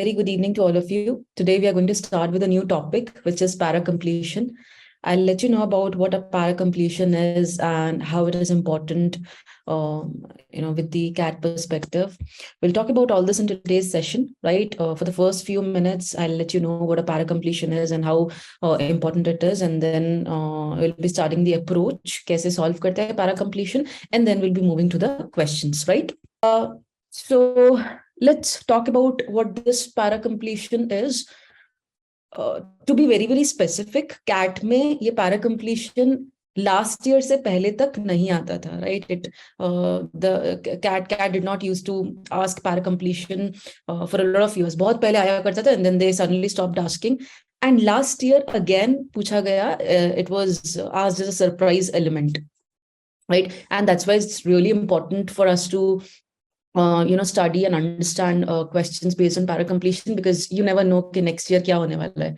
very good evening to all of you. Today we are going to start with a new topic, which is para completion. I'll let you know about what a para completion is and how it is important, with the CAT perspective. We'll talk about all this in today's session, right? For the first few minutes, I'll let you know what a para completion is and how important it is. And then we'll be starting the approach, kaise solve karte hai para completion. And then we'll be moving to the questions, right? So let's talk about what this para completion is. To be very very specific, CAT में ये para completion last year से पहले तक नहीं आता था, right? The CAT did not used to ask para completion for a lot of years. बहुत पहले आया करता था, and then they suddenly stopped asking. And last year again पूछा गया, it was asked as a surprise element, right? And that's why it's really important for us to study and understand questions based on para completion, because you never know कि next year क्या होने वाला है.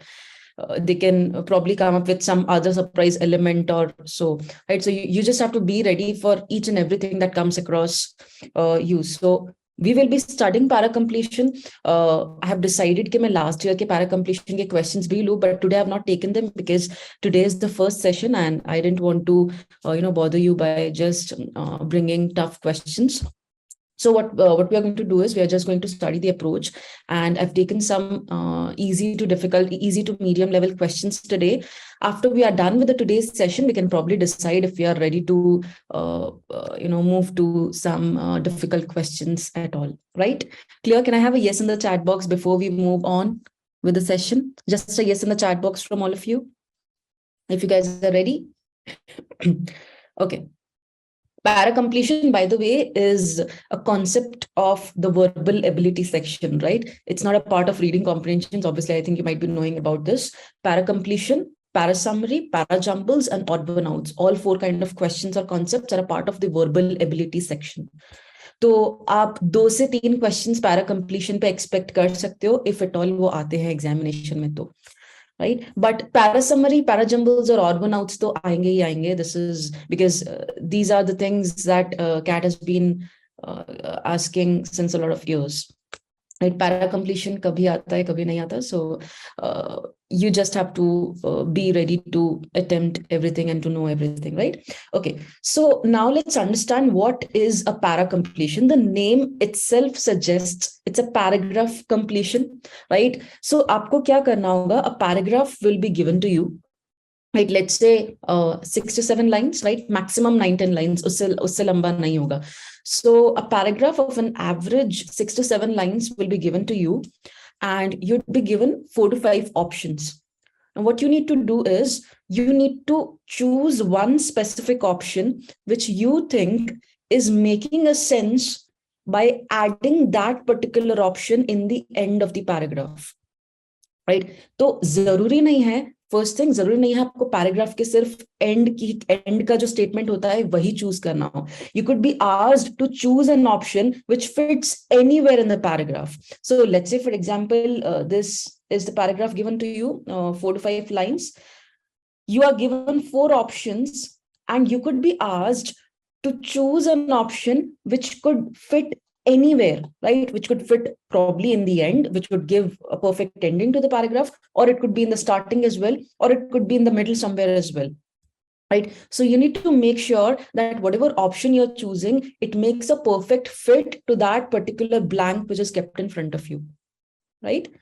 They can probably come up with some other surprise element or so, right? So you just have to be ready for each and everything that comes across you. So we will be studying para completion. I have decided कि मैं last year के para completion के questions भी लूँ, but today I have not taken them because today is the first session and I didn't want to bother you by just bringing tough questions. So what we are going to do is we are just going to study the approach, and I've taken some easy to difficult, easy to medium level questions today. After we are done with the today's session, we can probably decide if we are ready to move to some difficult questions at all, right? Clear? Can I have a yes in the chat box before we move on with the session? Just a yes in the chat box from all of you, if you guys are ready. Okay. Para completion, by the way, is a concept of the verbal ability section, right? It's not a part of reading comprehensions. Obviously, I think you might be knowing about this. Para completion, para summary, para jumbles, and odd one outs. All four kind of questions or concepts are a part of the verbal ability section. तो आप 2 से 3 questions para completion पे expect कर सकते हो, if at all वो आते हैं एग्जामिनेशन में तो. Right, but para summary, para jumbles or odd one outs to aayenge hi aayenge. This is because these are the things that CAT has been asking since a lot of years. Right, para completion kabhi aata hai, kabhi nahi aata. So you just have to be ready to attempt everything and to know everything, right? Okay, so now let's understand what is a para completion. The name itself suggests it's a paragraph completion, right? So aapko kya karna hoga? A paragraph will be given to you, right? Let's say 6 to 7 lines, right? Maximum 9-10 lines, usse lamba nahi hoga. So a paragraph of an average 6 to 7 lines will be given to you, and you'd be given 4 to 5 options. And what you need to do is you need to choose one specific option which you think is making a sense by adding that particular option in the end of the paragraph, right? तो जरूरी नहीं है, first thing, जरूरी नहीं है आपको paragraph के सिर्फ एंड का जो स्टेटमेंट होता है वही चूज करना हो. You could be asked to choose an option which fits anywhere in the paragraph. So let's say for example this is the paragraph given to you, 4 to 5 lines. You are given 4 options and you could be asked to choose an option which could fit anywhere, right? Which could fit probably in the end, which would give a perfect ending to the paragraph, or it could be in the starting as well, or it could be in the middle somewhere as well, right? So you need to make sure that whatever option you're choosing, it makes a perfect fit to that particular blank which is kept in front of you, right?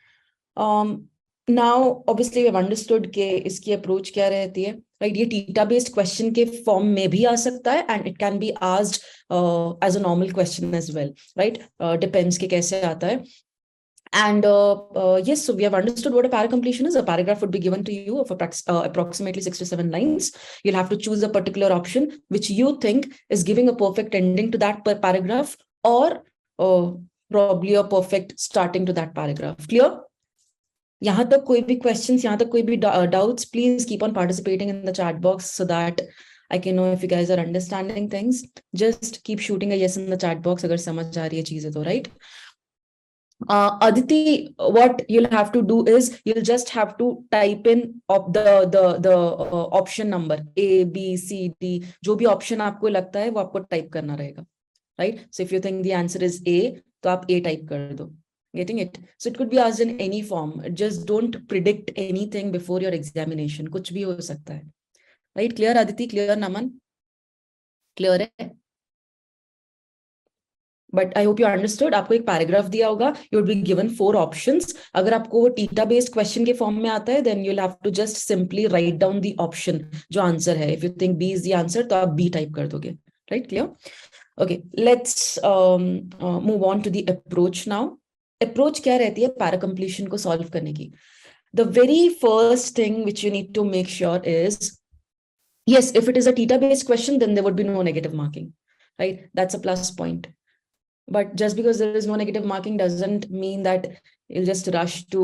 Now obviously we've understood के इसकी approach क्या रहती है, right? ये theta based question के form में भी आ सकता है, and it can be asked as a normal question as well, right? Depends के कैसे आता है. And yes, so we have understood what a para completion is. A paragraph would be given to you of approximately 6 to 7 lines. You'll have to choose a particular option which you think is giving a perfect ending to that paragraph, or probably a perfect starting to that paragraph. Clear? यहाँ तक कोई भी questions, यहाँ तक कोई भी doubts, please keep on participating in the chat box so that I can know if you guys are understanding things. Just keep shooting a yes in the chat box अगर समझ आ रही है चीजें तो, right? Aditi, what you'll have to do is you'll just have to type in the option number A, B, C, D. जो भी option आपको लगता है वो आपको type करना रहेगा, right? So if you think the answer is A, तो आप A type कर दो. Getting it? So it could be asked in any form. Just don't predict anything before your examination. कुछ भी हो सकता है. Right? Clear, Aditi? Clear, Naman? Clear है? But I hope you understood. आपको एक पैराग्राफ दिया होगा, you would be given 4 options. अगर आपको वो टीटा बेस्ड क्वेश्चन के फॉर्म में आता है, then you will have to just simply write down the option जो आंसर है. If you think B is the answer, तो आप बी टाइप कर दोगे. Right? Clear? Okay, let's move on to the approach now. Approach क्या रहती है para completion को सॉल्व करने की? The very first thing which you need to make sure is, yes, if it is a theta based question, then there would be no negative marking, right? That's a plus point. But just because there is no negative marking doesn't mean that you'll just rush to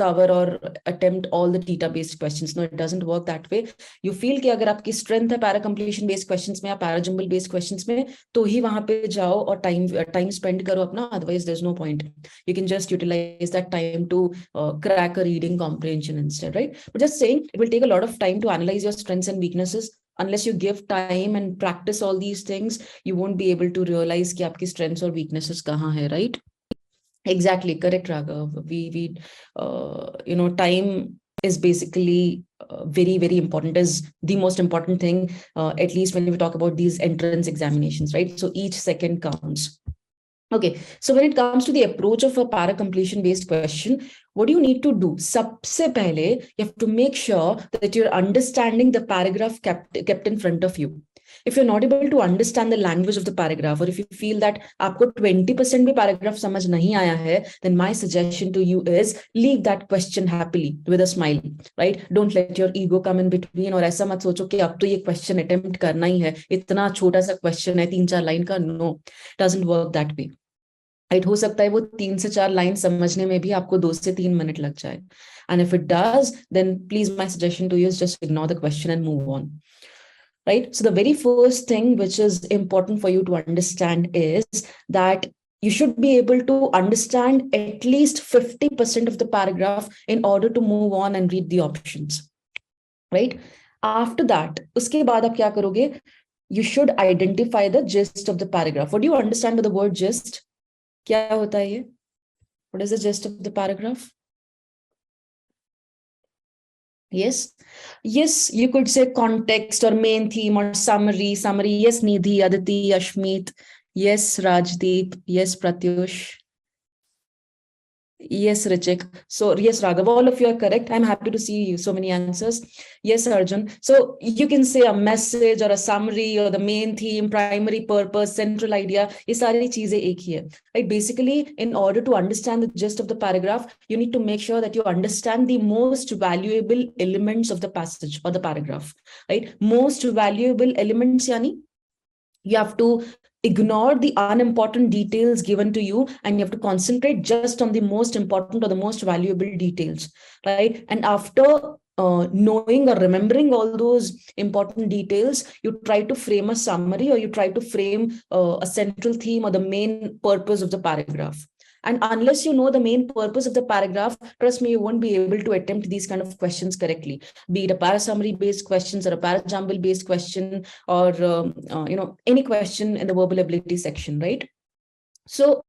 cover or attempt all the theta based questions. No, it doesn't work that way. You feel कि अगर आपकी strength है para completion based questions में या para jumble based questions में, तो ही वहां पे जाओ और time spend करो अपना. Otherwise there's no point. You can just utilize that time to crack a reading comprehension instead, right? But just saying, it will take a lot of time to analyze your strengths and weaknesses. Unless you give time and practice all these things, you won't be able to realize कि आपकी strengths और weaknesses कहाँ है, right? Exactly, correct, Raghav. Time is basically very, very important, is the most important thing, at least when we talk about these entrance examinations, right? So each second counts. Okay, so when it comes to the approach of a para completion based question, what do you need to do? Sabse pehle, you have to make sure that you're understanding the paragraph kept in front of you. If you're not able to understand the language of the paragraph, or if you feel that aapko 20% bhi paragraph samajh nahi aaya hai, then my suggestion to you is leave that question happily with a smile, right? Don't let your ego come in between और ऐसा मत सोचो कि अब तो ये question attempt करना ही है, इतना छोटा सा question है 3-4 लाइन का. No, doesn't work that way. Right? हो सकता है वो 3 से 4 लाइन समझने में भी आपको 2 से 3 मिनट लग जाए. And if it does, then please my suggestion to you is just ignore the question and move on. Right? So the very first thing which is important for you to understand is that you should be able to understand at least 50% of the paragraph in order to move on and read the options. Right? After that, uske baad aap kya karoge? You should identify the gist of the paragraph. What do you understand by the word gist? क्या होता है ये? What is the gist of the paragraph? Yes, you could say context or main theme or summary. Yes, Nidhi, Aditi, Ashmeet. Yes, Rajdeep. Yes, Pratyush. Yes, Richik. So yes, Raghav, all of you are correct. I'm happy to see you. So many answers. Yes, Arjun. So you can say a message or a summary or the main theme, primary purpose, central idea. ये सारी चीजें एक ही है. Right? Basically, in order to understand the gist of the paragraph, you need to make sure that you understand the most valuable elements of the passage or the paragraph. Right? Most valuable elements, yani you have to ignore the unimportant details given to you, and you have to concentrate just on the most important or the most valuable details, right? And after knowing or remembering all those important details, you try to frame a summary, or you try to frame a central theme or the main purpose of the paragraph. And unless you know the main purpose of the paragraph, trust me, you won't be able to attempt these kind of questions correctly, be it a para summary based questions or a para jumble based question, or any question in the verbal ability section, right? So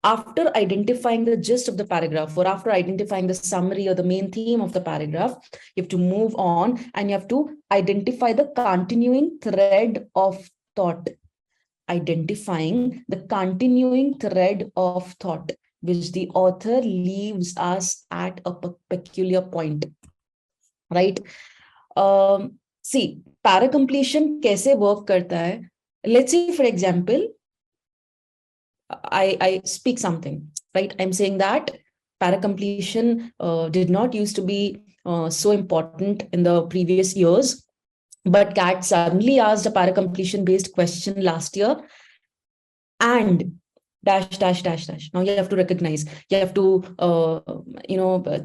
after identifying the gist of the paragraph, or after identifying the summary or the main theme of the paragraph, you have to move on and you have to identify the continuing thread of thought. Identifying the continuing thread of thought which the author leaves us at a peculiar point, right? See, para completion kaise work karta hai? Let's say, for example, I speak something, right? I'm saying that para completion did not used to be so important in the previous years. But CAT suddenly asked a para completion based question last year, and dash dash dash dash. Now you have to recognize, you have to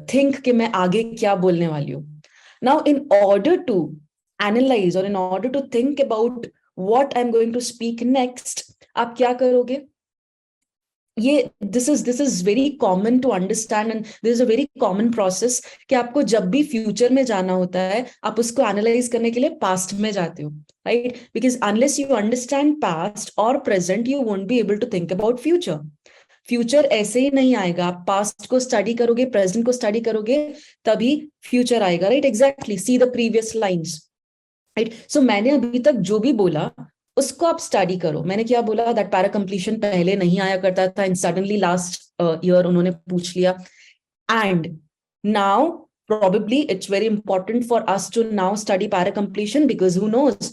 think कि मैं आगे क्या बोलने वाली हूँ. Now in order to analyze, or in order to think about what I'm going to speak next, आप क्या करोगे? this is very common to understand, and this is a very common process कि आपको जब भी फ्यूचर में जाना होता है, आप उसको एनालाइज करने के लिए पास्ट में जाते हो, right? Because unless you understand past or present, you won't be able to think about future. Future ऐसे ही नहीं आएगा, आप पास्ट को स्टडी करोगे, प्रेजेंट को स्टडी करोगे, तभी फ्यूचर आएगा, right? Exactly, see the previous lines, right? So मैंने अभी तक जो भी बोला उसको आप स्टडी करो। मैंने क्या बोला, दैट पैरा कंप्लीशन पहले नहीं आया करता था एंड सडनली लास्ट ईयर उन्होंने पूछ लिया, and now probably it's very important for us to now study para completion, because who knows,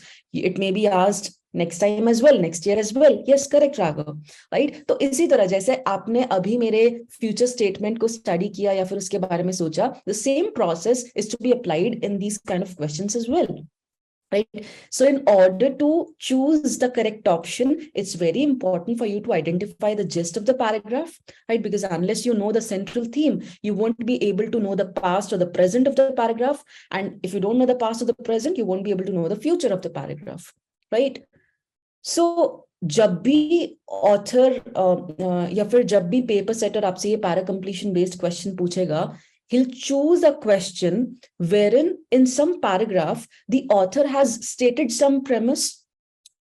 it may be asked next time as well, next year as well. Yes, correct Raghav, right? तो इसी तरह जैसे आपने अभी मेरे future statement को study किया या फिर उसके बारे में सोचा, the same process is to be applied in these kind of questions as well, right? So in order to choose the correct option, it's very important for you to identify the gist of the paragraph, right? Because unless you know the central theme, you won't be able to know the past or the present of the paragraph. And if you don't know the past or the present, you won't be able to know the future of the paragraph, right? So जब भी author या फिर जब भी paper setter आपसे ये para completion based question पूछेगा, he'll choose a question wherein in some paragraph the author has stated some premise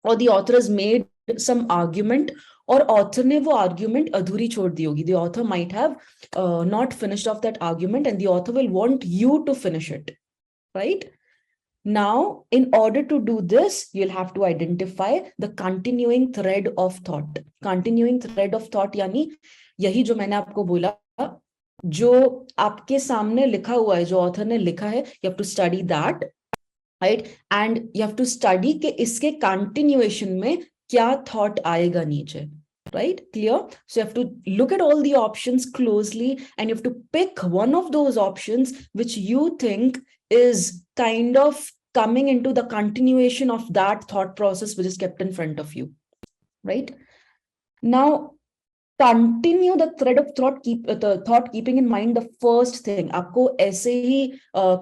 or the author has made some argument, और author ने वो argument अधूरी छोड़ दी होगी. The author might have not finished off that argument and the author will want you to finish it, right? Now, in order to do this, you'll have to identify the continuing thread of thought. Continuing thread of thought यानी यही जो मैंने आपको बोला, जो आपके सामने लिखा हुआ है, जो ऑथर ने लिखा है, you have to study that, right? And you have to study कि इसके continuation में क्या thought आएगा नीचे, right? Clear? So you have to look at all the options closely and you have to pick one of those options which you think is kind of coming into the continuation of that thought process which is kept in front of you, right? Now, continue the thread of thought, keeping in mind the first thing. आपको ऐसे ही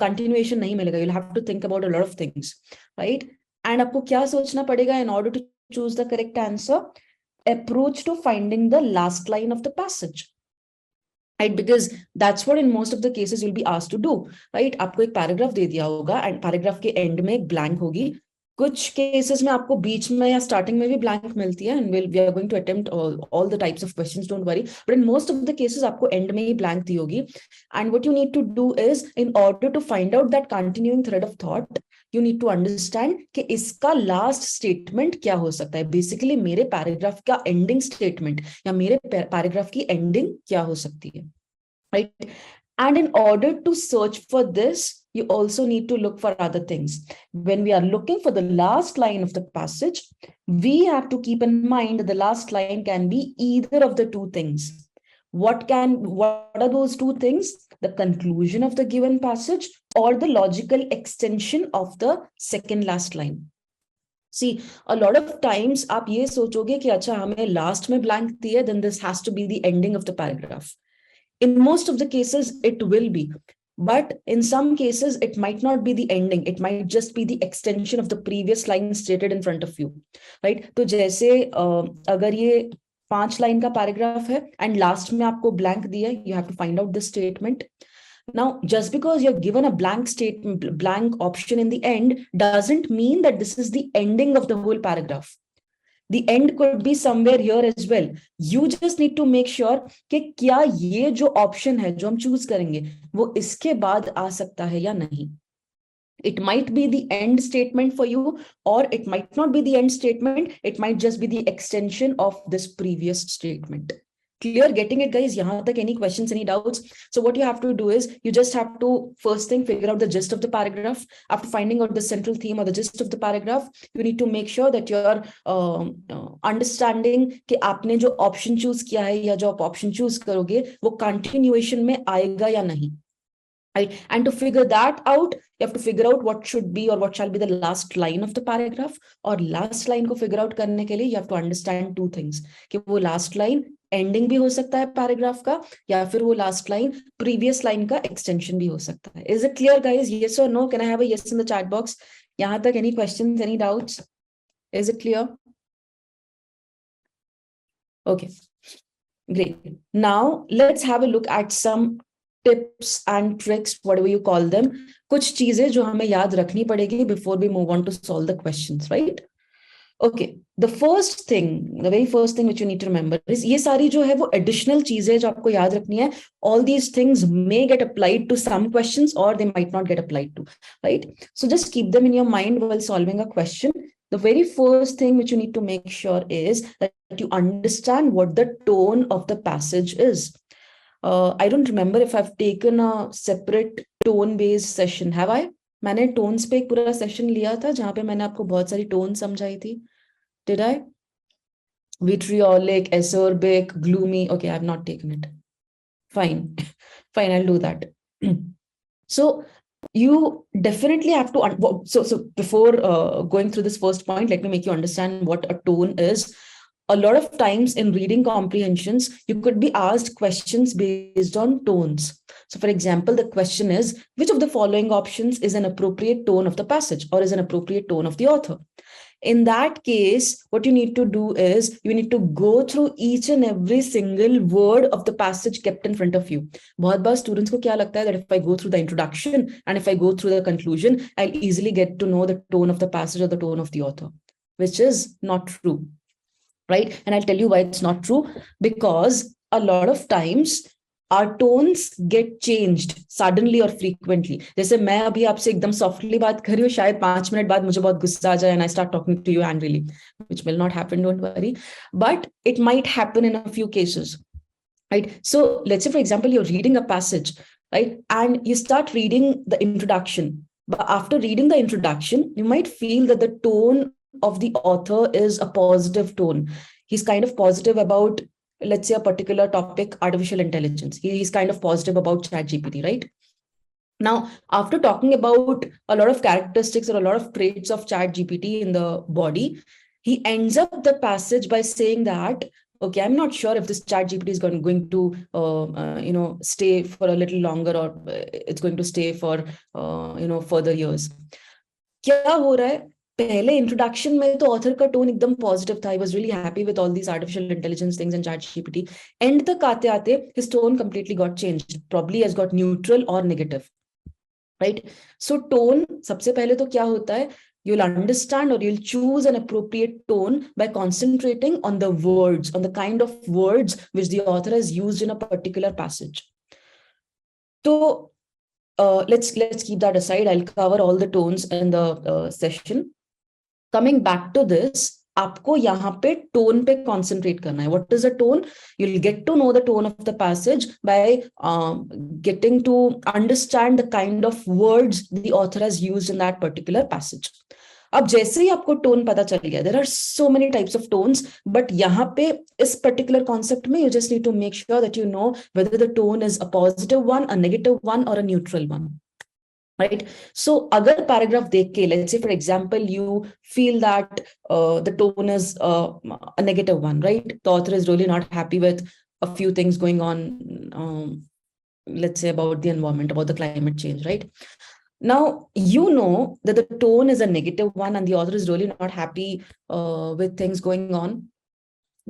continuation नहीं मिलेगा. You'll have to think about a lot of things, right? And आपको क्या सोचना पड़ेगा in order to choose the correct answer? Approach to finding the last line of the passage, right? Because that's what in most of the cases you'll be asked to do, right? आपको एक paragraph दे दिया होगा and paragraph के end में एक blank होगी. कुछ cases में आपको बीच में या स्टार्टिंग में भी ब्लैंक मिलती है, and we are going to attempt all the types of questions, don't worry, but in most of the cases आपको एंड में ही ब्लैंक दी होगी. And what you need to do is, in order to find out that continuing thread of thought, you need to understand कि इसका last statement क्या हो सकता है. बेसिकली मेरे पैराग्राफ का एंडिंग स्टेटमेंट या मेरे पैराग्राफ की एंडिंग क्या हो सकती है, right? And in order to search for this, you also need to look for other things. When we are looking for the last line of the passage, we have to keep in mind that the last line can be either of the two things. What are those two things? The conclusion of the given passage or the logical extension of the second last line. See, a lot of times आप ये सोचोगे कि अच्छा हमें last में blank दिया, then this has to be the ending of the paragraph. In most of the cases, it will be. But in some cases, it might not be the ending. It might just be the extension of the previous line stated in front of you, right? तो जैसे अगर ये 5 line का paragraph है and last में आपको blank दिया है, you have to find out the statement. Now, just because you're given a blank option in the end doesn't mean that this is the ending of the whole paragraph. The end could be somewhere here as well. You just need to make sure कि क्या ये जो option है जो हम choose करेंगे वो इसके बाद आ सकता है या नहीं. It might be the end statement for you, or it might not be the end statement. It might just be the extension of this previous statement. Clear? Getting it, guys? Yahan tak any questions, any doubts? So what you have to do is you just have to first thing figure out the gist of the paragraph. After finding out the central theme or the gist of the paragraph, you need to make sure that you're understanding कि आपने जो option choose किया है या जो आप option choose करोगे वो continuation में आएगा या नहीं. Right? And to figure that out, you have to figure out what should be or what shall be the last line of the paragraph. और last line को figure out करने के लिए you have to understand two things. कि वो last line ending भी हो सकता है paragraph का, या फिर वो last line previous line का extension भी हो सकता है. Is it clear, guys? Yes or no? Can I have a yes in the chat box? यहाँ तक any questions, any doubts? Is it clear? Okay, great. Now let's have a look at some tips and tricks, whatever you call them. कुछ चीजें जो हमें याद रखनी पड़ेगी before we move on to solve the questions, right? Okay, the very first thing which you need to remember is ये सारी जो है वो additional चीजें जो आपको याद रखनी है. All these things may get applied to some questions or they might not get applied to, right? So just keep them in your mind while solving a question. The very first thing which you need to make sure is that you understand what the tone of the passage is. I don't remember if I've taken a separate tone-based session. Have I? मैंने tones पे एक पूरा session लिया था जहां पे मैंने आपको बहुत सारी टोन समझाई थी. Did I? Vitriolic, acerbic, gloomy. Okay, I've not taken it. Fine. Fine, I'll do that. So you definitely have to, so before going through this first point, let me make you understand what a tone is. A lot of times in reading comprehensions, you could be asked questions based on tones. So for example, the question is, which of the following options is an appropriate tone of the passage or is an appropriate tone of the author? In that case, what you need to do is you need to go through each and every single word of the passage kept in front of you. बहुत बार students को क्या लगता है that if I go through the introduction and if I go through the conclusion, I'll easily get to know the tone of the passage or the tone of the author, which is not true, right? And I'll tell you why it's not true, because a lot of times our tones get changed suddenly or frequently. जैसे मैं अभी आपसे एकदम softly बात कर रही हूँ, शायद 5 मिनट बाद मुझे बहुत गुस्सा आ जाए and I start talking to you angrily, which will not happen, don't worry. But it might happen in a few cases, right? So let's say, for example, you're reading a passage, right? And you start reading the introduction. But after reading the introduction, you might feel that the tone of the author is a positive tone. He's kind of positive about, let's say, a particular topic, artificial intelligence. He's kind of positive about ChatGPT, right? Now, after talking about a lot of characteristics or a lot of traits of ChatGPT in the body, he ends up the passage by saying that, okay, I'm not sure if this ChatGPT is going to stay for a little longer or it's going to stay for further years. क्या हो रहा है? पहले introduction में तो author का tone एकदम positive था. He was really happy with all these artificial intelligence things and ChatGPT. End तक आते आते his tone completely got changed. Probably has got neutral or negative, right? So tone, सबसे पहले तो क्या होता है? You'll understand or you'll choose an appropriate tone by concentrating on the words, on the kind of words which the author has used in a particular passage. So let's keep that aside. I'll cover all the tones in the session. Coming back to this, आपको यहाँ पे tone पे concentrate करना है. What is a tone? You'll get to know the tone of the passage by getting to understand the kind of words the author has used in that particular passage. अब जैसे ही आपको tone पता चल गया, there are so many types of tones, but यहाँ पे इस particular concept में you just need to make sure that you know whether the tone is a positive one, a negative one, or a neutral one. Right? So agar paragraph dekh ke, let's say for example you feel that the tone is a negative one, right? The author is really not happy with a few things going on, let's say about the environment, about the climate change, right? Now you know that the tone is a negative one and the author is really not happy with things going on.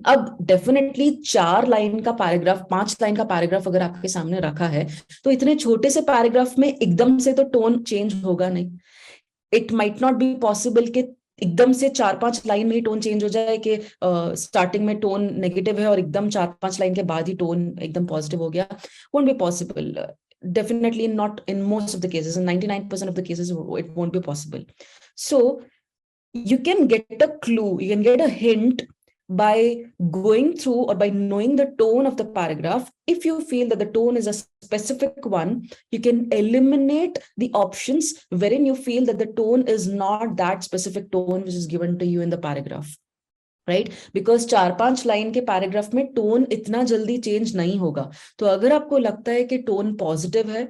अब definitely 4 line का paragraph, 5 line का paragraph अगर आपके सामने रखा है, तो इतने छोटे से पैराग्राफ में एकदम से तो टोन चेंज होगा नहीं. It might not be possible कि एकदम से 4-5 लाइन में ही टोन चेंज हो जाए कि स्टार्टिंग में टोन नेगेटिव है और एकदम 4-5 लाइन के बाद ही टोन एकदम पॉजिटिव हो गया. Won't be possible. Definitely not in most of the cases. In 99% of the cases, it won't be possible. So you can get a clue, you can get a hint by going through or by knowing the tone of the paragraph. If you feel that the tone is a specific one, you can eliminate the options wherein you feel that the tone is not that specific tone which is given to you in the paragraph. Right? Because 4-5 line के paragraph में tone इतना जल्दी change नहीं होगा. तो अगर आपको लगता है कि टोन पॉजिटिव है,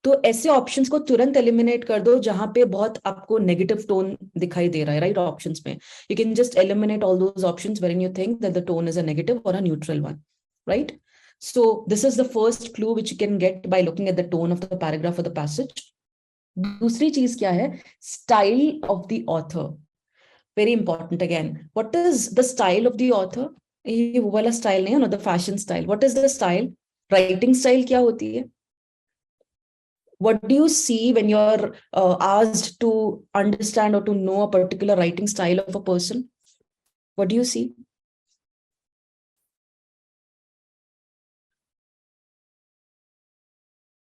तो ऐसे ऑप्शंस को तुरंत एलिमिनेट कर दो जहां पे बहुत आपको नेगेटिव टोन दिखाई दे रहा है, राइट? ऑप्शंस में you can just eliminate all those options when you think that the tone is a negative और a neutral one, right? So this is the first clue which you can get by looking at the tone of the paragraph or the passage. दूसरी चीज क्या है? Style of the author. Very important again. What is the style of the author? ये वो वाला style नहीं है ना, the fashion style. What is the style? Writing style क्या होती है? What do you see when you're asked to understand or to know a particular writing style of a person? What do you see?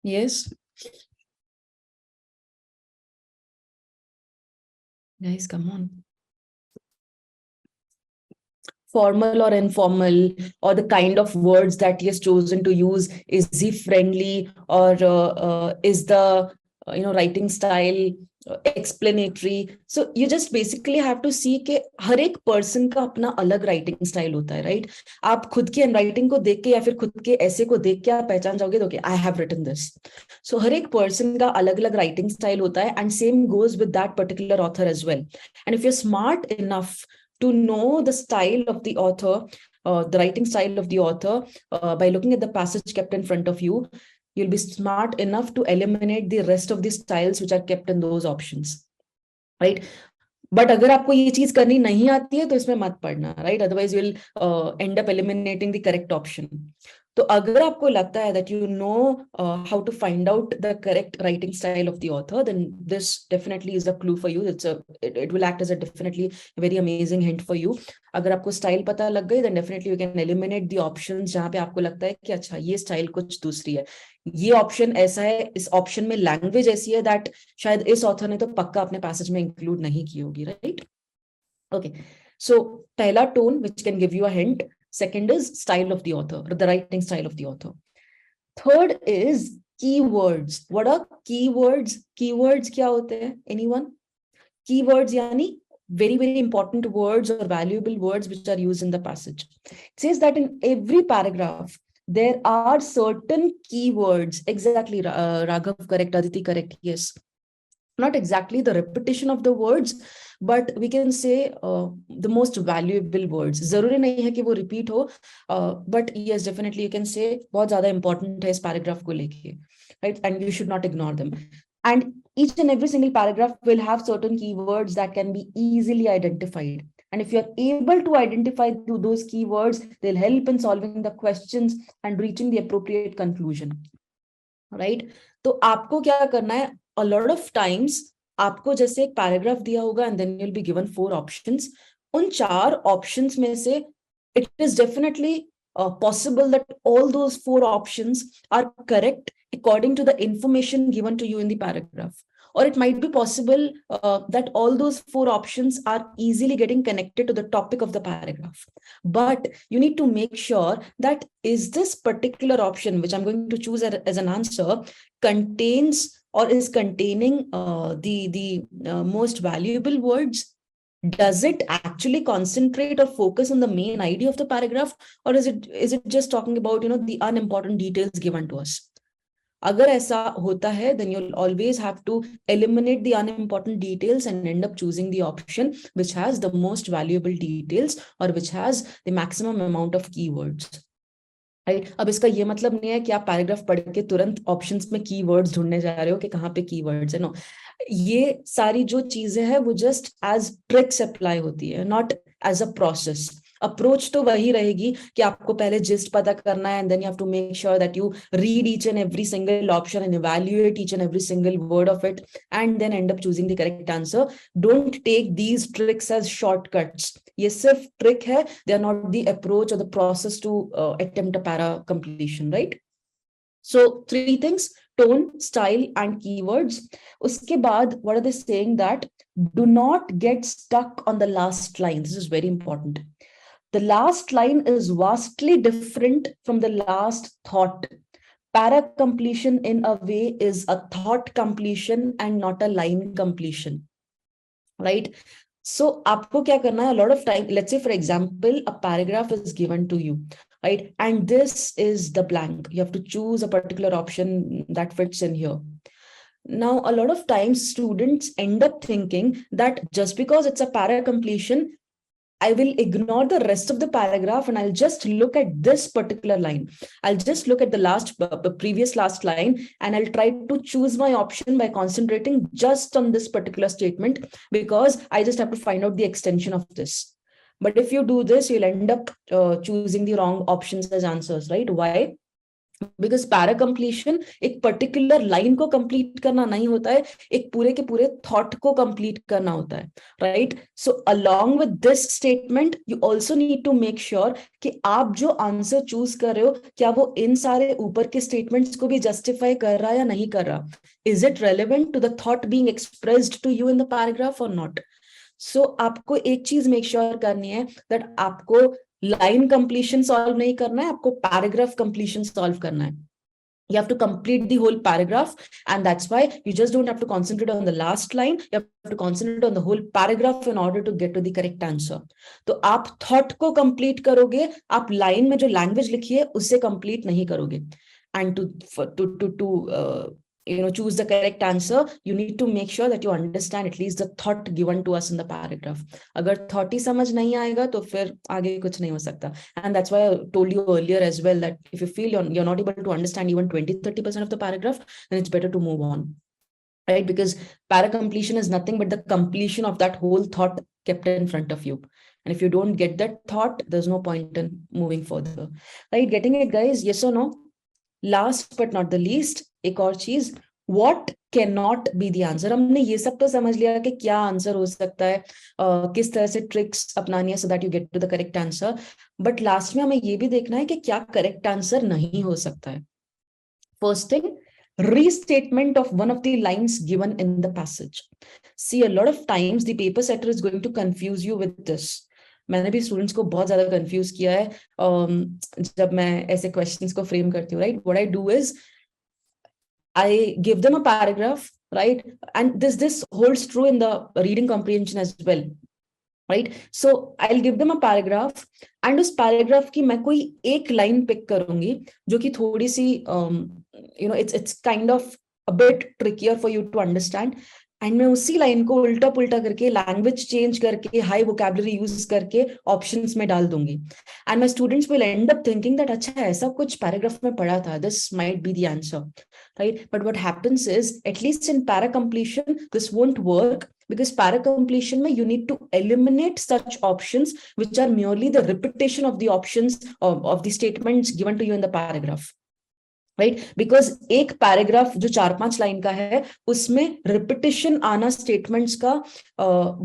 Yes. Guys, come on. Formal or informal, or the kind of words that he has chosen to use. Is he friendly, or is the writing style explanatory? So you just basically have to see कि हर एक person का अपना अलग writing style होता है, right? आप खुद की handwriting को देख के या फिर खुद के ऐसे को देख के आप पहचान जाओगे तो I have written this. So हर एक person का अलग अलग writing style होता है, and same goes with that particular author as well. And if you're smart enough to know the style of the author, the writing style of the author, by looking at the passage kept in front of you, you'll be smart enough to eliminate the rest of the styles which are kept in those options, right? But अगर आपको ये चीज करनी नहीं आती है तो इसमें मत पढ़ना, right? Otherwise you will end up eliminating the correct option. तो अगर आपको लगता है that you know how to find out the correct writing style of the author, then this definitely is a clue for you. It will act as a definitely very amazing hint for you. अगर आपको style पता लग गई, then definitely you can eliminate the options जहाँ पे आपको लगता है कि अच्छा ये स्टाइल कुछ दूसरी है, ये ऑप्शन ऐसा है, इस ऑप्शन में लैंग्वेज ऐसी है दैट शायद इस ऑथर ने तो पक्का अपने पैसेज में इंक्लूड नहीं की होगी, राइट? ओके, सो पहला tone which can give you a hint. Second is style of the author, the writing style of the author. Third is keywords. What are keywords? Keywords क्या होते हैं? Anyone? Keywords यानी very, very important words or valuable words which are used in the passage. It says that in every paragraph, there are certain keywords. Exactly, Raghav, correct. Aditi, correct. Yes. Not exactly the repetition of the words, but we can say the most valuable words. जरूरी नहीं है कि वो repeat हो, but yes, definitely you can say बहुत ज़्यादा important है इस paragraph को लेके, right? And you should not ignore them. And each and every single paragraph will have certain keywords that can be easily identified. And if you're able to identify those keywords, they'll help in solving the questions and reaching the appropriate conclusion, right? तो आपको क्या करना है? A lot of times आपको जैसे एक paragraph दिया होगा and then you'll be given 4 options. उन 4 options में से it is definitely possible that all those 4 options are correct according to the information given to you in the paragraph. Or it might be possible that all those 4 options are easily getting connected to the topic of the paragraph. But you need to make sure that is this particular option, which I'm going to choose as an answer, contains or is containing the most valuable words. Does it actually concentrate or focus on the main idea of the paragraph, or is it just talking about the unimportant details given to us? अगर ऐसा होता है, then you'll always have to eliminate the unimportant details and end up choosing the option which has the most valuable details or which has the maximum amount of keywords. Right? अब इसका ये मतलब नहीं है कि आप पैराग्राफ पढ़ के तुरंत ऑप्शंस में कीवर्ड्स ढूंढने जा रहे हो कि कहाँ पे कीवर्ड्स है. नो, ये सारी जो चीजें हैं वो जस्ट एज ट्रिक्स अप्लाई होती है, not as a process. Approach तो वही रहेगी कि आपको पहले जिस्ट पता करना है, and then you have to make sure that you read each and every single option and evaluate each and every single word of it and then end up choosing the correct answer. Don't take these tricks as shortcuts. ये सिर्फ trick है, they are not the approach और the process to attempt a para completion, right? So 3 things: tone, style and keywords. Uske baad, what are they saying? That do not get stuck on the last line. This is very important. The last line is vastly different from the last thought. Para completion in a way is a thought completion and not a line completion, right? So आपको क्या करना है? A lot of time, let's say for example, a paragraph is given to you, right? And this is the blank. You have to choose a particular option that fits in here. Now, a lot of times students end up thinking that just because it's a para completion, I will ignore the rest of the paragraph and I'll just look at this particular line. I'll just look at the previous last line, and I'll try to choose my option by concentrating just on this particular statement because I just have to find out the extension of this. But if you do this, you'll end up choosing the wrong options as answers, right? Why? Because para completion एक particular line को complete करना नहीं होता है, एक पूरे के पूरे थॉट को कंप्लीट करना होता है, right? So along with this statement you also need to make sure कि आप जो आंसर चूज कर रहे हो क्या वो इन सारे ऊपर के स्टेटमेंट्स को भी जस्टिफाई कर रहा है या नहीं कर रहा. Is it relevant to the thought being expressed to you in the paragraph और नॉट? सो आपको एक चीज मेक श्योर करनी है दैट आपको लाइन कंप्लीशन सॉल्व नहीं करना है, आपको पैराग्राफ कंप्लीशन सॉल्व करना है. You have to complete the whole paragraph, and that's why you just don't have to concentrate on the last line, you have to concentrate on the whole paragraph in order to get to the correct answer. तो आप thought को complete करोगे, आप line में जो language लिखी है उससे complete नहीं करोगे. And to choose the correct answer, you need to make sure that you understand at least the thought given to us in the paragraph. अगर thought ही समझ नहीं आएगा तो फिर आगे कुछ नहीं हो सकता. And that's why I told you earlier as well that if you feel you're not able to understand even 20-30% of the paragraph, then it's better to move on, right? Because para completion is nothing but the completion of that whole thought kept in front of you. And if you don't get that thought, there's no point in moving further, right? Getting it, guys? Yes or no? Last but not the least एक और चीज, what can not be the answer. हमने ये सब तो समझ लिया कि क्या आंसर हो सकता है, किस तरह से ट्रिक्स अपनानी है so that you get to the correct answer. But last में हमें ये भी देखना है कि क्या करेक्ट आंसर नहीं हो सकता है. First thing, restatement of one of the lines given in the passage. See, a lot of times the paper setter is going to confuse you with this. मैंने भी स्टूडेंट्स को बहुत ज्यादा कंफ्यूज किया है जब मैं ऐसे क्वेश्चंस को फ्रेम करती हूँ, right? What I do is I give them a paragraph, right? And this holds true in the reading comprehension as well, right? So I will give them a paragraph and उस paragraph की मैं कोई एक line pick करूंगी जो कि थोड़ी सी it's kind of a bit trickier for you to understand. And मैं उसी लाइन को उल्टा पुल्टा करके, लैंग्वेज चेंज करके, हाई वोकैबुलरी यूज करके ऑप्शंस में डाल दूंगी. And my students will and up thinking that अच्छा ऐसा कुछ पैराग्राफ में पढ़ा था, this might be the answer, right? But what happens is, at least in para completion this won't work, because para completion mein you need to eliminate such options which are merely the repetition of the options of the statements given to you in the paragraph, right? Because एक paragraph जो 4-5 line का है उसमें repetition आना statements का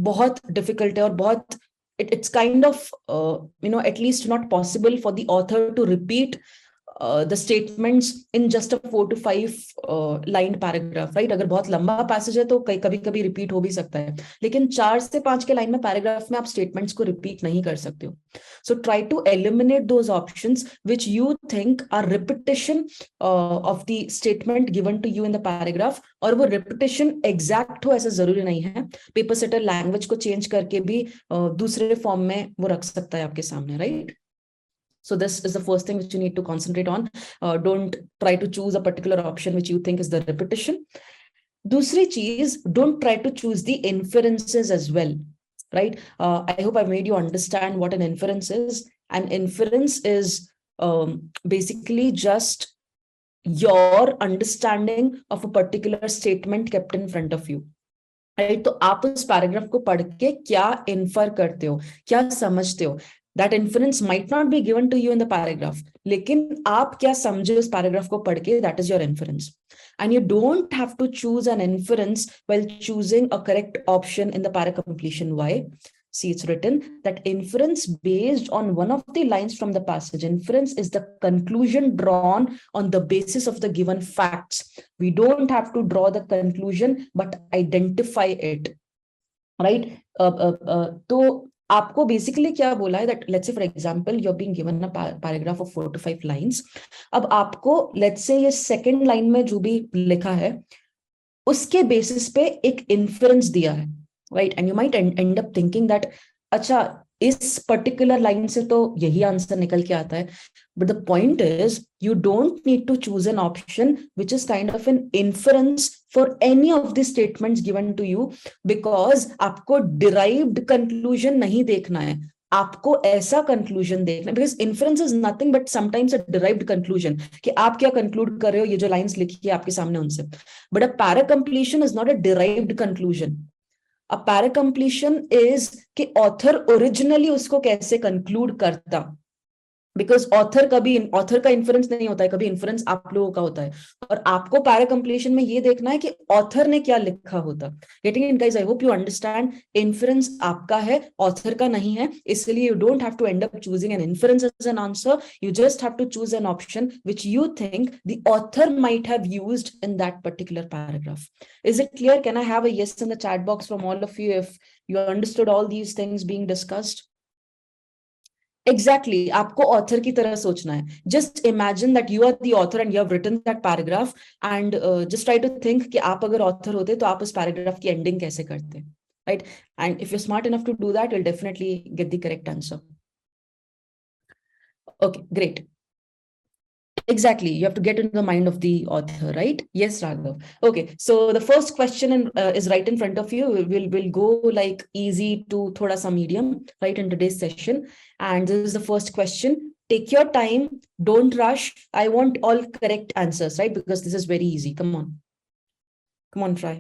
बहुत difficult है और बहुत it's kind of at least not possible for the author to repeat the statements in just a 4 to 5 line paragraph, right? अगर बहुत लंबा पैसेज है तो कभी कभी रिपीट हो भी सकता है, लेकिन 4 से 5 के लाइन में पैराग्राफ में आप स्टेटमेंट्स को रिपीट नहीं कर सकते हो. So try to eliminate those options which you think are repetition of the statement given to you in the paragraph. और वो repetition exact हो ऐसा जरूरी नहीं है. पेपर सेटर लैंग्वेज को चेंज करके भी दूसरे फॉर्म में वो रख सकता है आपके सामने, right? So this is the first thing which you need to concentrate on. Don't try to choose a particular option which you think is the repetition. दूसरी चीज, don't try to choose the inferences as well, right? I hope I've made you understand what an inference is. An inference is basically just your understanding of a particular statement kept in front of you. Right? तो आप उस paragraph को पढ़ के क्या infer करते हो, क्या समझते हो? That inference might not be given to you in the paragraph, लेकिन आप क्या समझे उस पैराग्राफ को पढ़ के, that is your inference. And you don't have to choose an inference while choosing a correct option in the para completion. Why? See, it's written that inference based on one of the lines from the passage. Inference is the conclusion drawn on the basis of the given facts. We don't have to draw the conclusion, but identify it, right? तो आपको basically क्या बोला है that let's say for example you are being given a paragraph of 4 to 5 lines. अब आपको let's say ये second line में जो भी लिखा है उसके बेसिस पे एक इन्फरेंस दिया है, right? And you might and up thinking that अच्छा इस पर्टिकुलर लाइन से तो यही आंसर निकल के आता है. But the point is you don't need to choose an option which is kind of an inference for any of the statements given to you, because आपको डिराइव्ड कंक्लूजन नहीं देखना है, आपको ऐसा कंक्लूजन देखना है. Because inference is nothing but sometimes a derived conclusion, कि आप क्या कंक्लूड कर रहे हो ये जो लाइंस लिखी है आपके सामने उनसे. But a para completion is not a derived conclusion. A para completion is कि author originally उसको कैसे conclude करता, बिकॉज ऑथर का इन्फ्लुएंस नहीं होता है, कभी इन्फ्लुएंस आप लोगों का होता है, और आपको पैरा कंप्लीशन में ये देखना है कि ऑथर ने क्या लिखा होता। Getting it guys? I hope you understand, influence आपका है, ऑथर का नहीं है, इसलिए you don't have to end up choosing an influence as an answer, you just have to choose an option which you think the author might have used in that particular paragraph. Is it clear? Can I have a yes in the chat box from all of you if you understood all these things being discussed? Exactly आपको author की तरह सोचना है। Just imagine that you are the author and you have written that paragraph, and just try to think कि आप अगर author होते तो आप उस पैराग्राफ की एंडिंग कैसे करते, right? And if you smart enough to do that, will definitely get the correct answer. Okay, great. Exactly, you have to get into the mind of the author, right? Yes, Raghav. Okay, so the first question is right in front of you. We'll go like easy to thoda sa medium, right, in today's session. And this is the first question. Take your time, don't rush. I want all correct answers, right? Because this is very easy. Come on. Come on, try.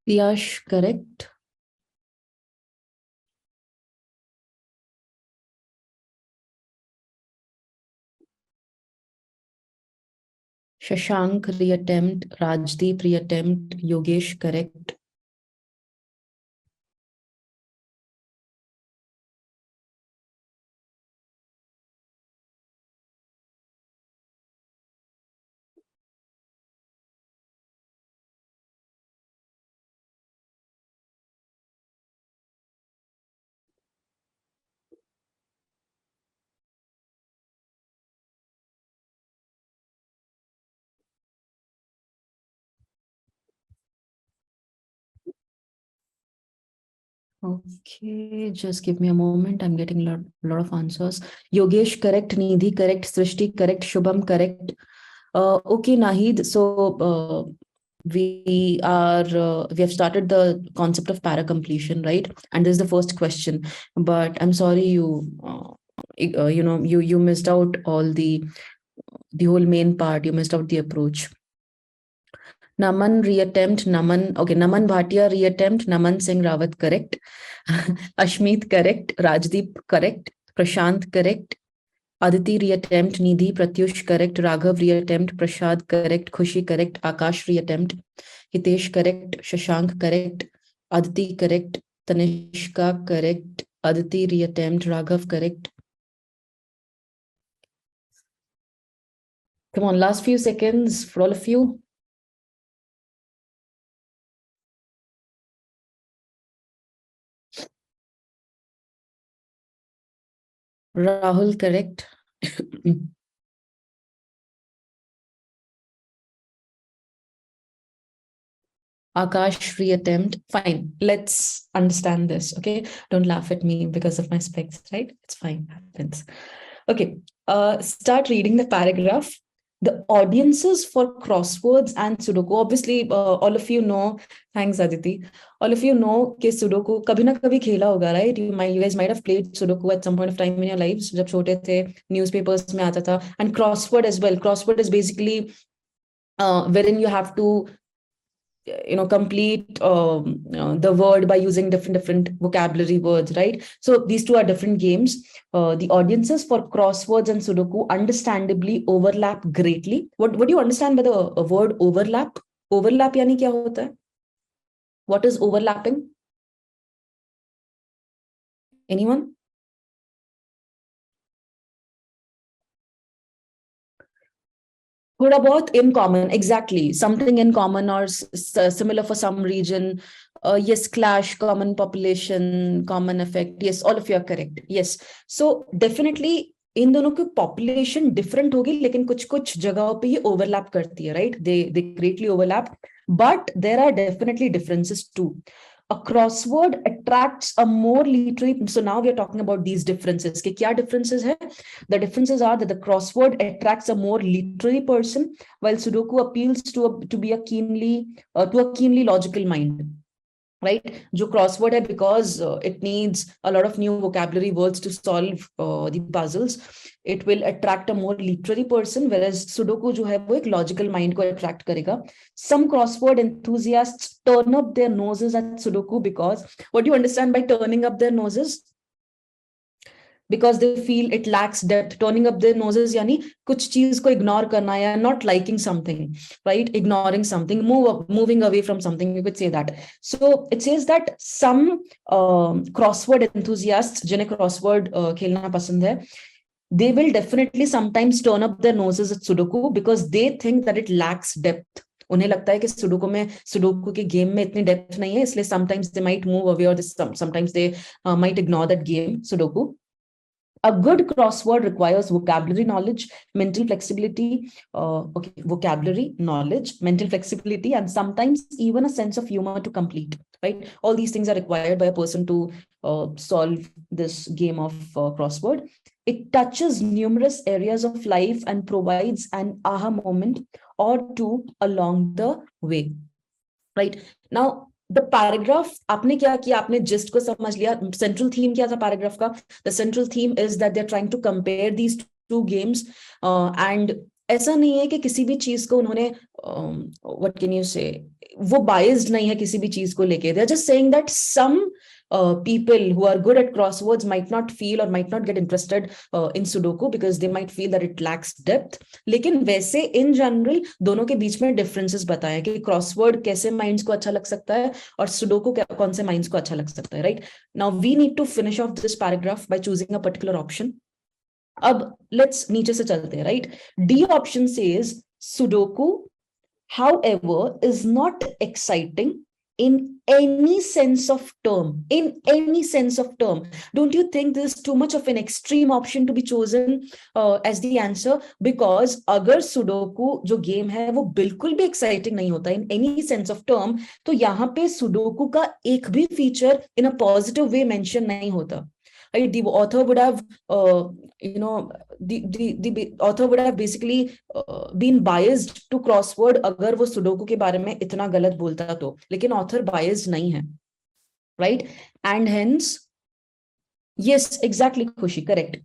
Yash, correct. Shashank, reattempt. Rajdeep, reattempt. Yogesh, correct. Okay, just give me a moment. I'm getting a lot of answers. Yogesh, correct. Nidhi, correct. Srishti, correct. Shubham, correct. Okay, Nahid. So we have started the concept of para completion, right? And this is the first question. But I'm sorry, you missed out all the whole main part. You missed out the approach. Naman reattempt, Naman, okay, Naman Bhatia reattempt, Naman Singh Rawat correct, Ashmeet correct, Rajdeep correct, Prashant correct, Aditi reattempt, Nidhi Pratyush correct, Raghav reattempt, Prashad correct, Khushi correct, Akash reattempt, Hitesh correct, Shashank correct, Aditi correct, Tanishka correct, Aditi reattempt, Raghav correct. Come on, last few seconds for all of you. Rahul correct. Akash reattempt. Fine. Let's understand this. Okay. Don't laugh at me because of my specs, right? It's fine. Happens. Okay. Start reading the paragraph. The audiences for crosswords and Sudoku. Obviously, all of you know. Thanks, Aditi. All of you know कि Sudoku कभी ना कभी खेला होगा, right? You guys might have played Sudoku at some point of time in your lives. जब छोटे थे, newspapers में आता था. And crossword as well. Crossword is basically wherein you have to complete the word by using different vocabulary words, right? So these two are different games. The audiences for crosswords and Sudoku understandably overlap greatly. What do you understand by the word overlap? Overlap yani kya hota hai? What is overlapping? Anyone? थोड़ा बहुत in common, exactly. Something in common or similar for some region. Yes, clash, common population, common effect. Yes, all of you are correct. Yes. So definitely इन दोनों की population different होगी, लेकिन कुछ कुछ जगहों पे ये ओवरलैप करती है, right? They greatly overlap, but there are definitely differences too. A crossword attracts a more literary. So now we are talking about these differences. कि क्या differences है? The differences are that the crossword attracts a more literary person, while Sudoku appeals to be a keenly logical mind. Right? जो crossword है, because it needs a lot of new vocabulary words to solve the puzzles, it will attract a more literary person, whereas Sudoku जो है वो एक logical mind को attract करेगा. Some crossword enthusiasts turn up their noses at Sudoku because, what do you understand by turning up their noses? Because they feel it lacks depth. Turning up their noses यानी कुछ चीज को ignore करना या not liking something, right? Ignoring something, moving away from something, you could say that. So it says that some crossword enthusiasts जिन्हें crossword खेलना पसंद है, they will definitely sometimes turn up their noses at Sudoku because they think that it lacks depth. उन्हें लगता है कि sudoku के game में इतनी डेप्थ नहीं है, इसलिए sometimes they might move away, or sometimes they might ignore that game, Sudoku. A good crossword requires vocabulary knowledge, mental flexibility, vocabulary knowledge, mental flexibility, and sometimes even a sense of humor to complete, right? All these things are required by a person to solve this game of crossword. It touches numerous areas of life and provides an aha moment or two along the way, right? Now, the paragraph आपने क्या किया, आपने gist को समझ लिया. Central theme क्या था paragraph का? The central theme is that they are trying to compare these two games, and ऐसा नहीं है कि किसी भी चीज को उन्होंने व्हाट कैन यू से, वो बायस्ड नहीं है किसी भी चीज को लेके. They are just saying that some people who are good at crosswords might not feel or might not get interested in Sudoku because they might feel that it lacks depth. लेकिन वैसे in general दोनों के बीच में differences बताएं कि crossword कैसे minds को अच्छा लग सकता है और Sudoku कौन से minds को अच्छा लग सकता है, right? Now we need to finish off this paragraph by choosing a particular option. अब let's नीचे से चलते हैं, right? D option says Sudoku, however, is not exciting in any sense of term. In any sense of term. Don't you think this is too much of an extreme option to be chosen as the answer? Because अगर sudoku जो game है वो बिल्कुल भी exciting नहीं होता in any sense of term, तो यहाँ पे सुडोकू का एक भी feature in a positive way mention नहीं होता. Right? The author would have, the author would have basically been biased to crossword अगर वो सुडोकू के बारे में इतना गलत बोलता तो, लेकिन author biased नहीं है, right? And hence, yes, exactly, खुशी, correct.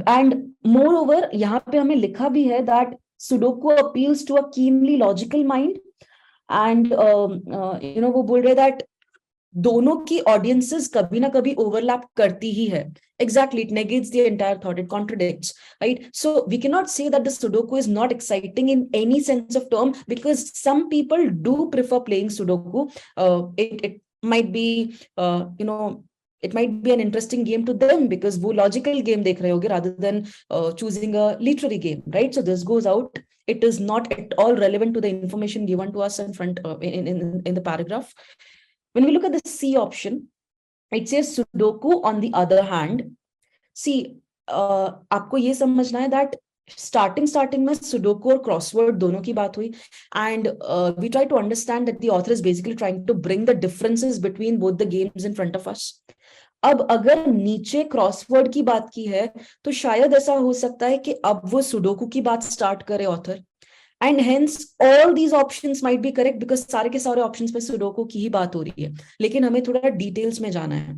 And moreover, यहाँ पे हमें लिखा भी है that Sudoku appeals to a keenly logical mind, and वो बोल रहे that दोनों की ऑडियंसेस कभी ना कभी ओवरलैप करती ही है. Exactly, it negates the entire thought, it contradicts, right? So we cannot say that the Sudoku is not exciting in any sense of term, because some people do prefer playing Sudoku. It might be, it might be an interesting game to them because वो logical game देख रहे होगे rather than choosing a literary game, right? So this goes out. It is not at all relevant to the information given to us in front in the paragraph. When we look at the C option, it says Sudoku on the other hand. See, आपको ये समझना है that starting में Sudoku और crossword दोनों की बात हुई, and we try to understand that the author is basically trying to bring the differences between both the games in front of us. अब अगर नीचे क्रॉसवर्ड की बात की है तो शायद ऐसा हो सकता है कि अब वो सुडोकू की बात स्टार्ट करे author, and hence all these options might be correct because सारे के सारे options पे सुडोकू की ही बात हो रही है. लेकिन हमें थोड़ा डिटेल्स में जाना है.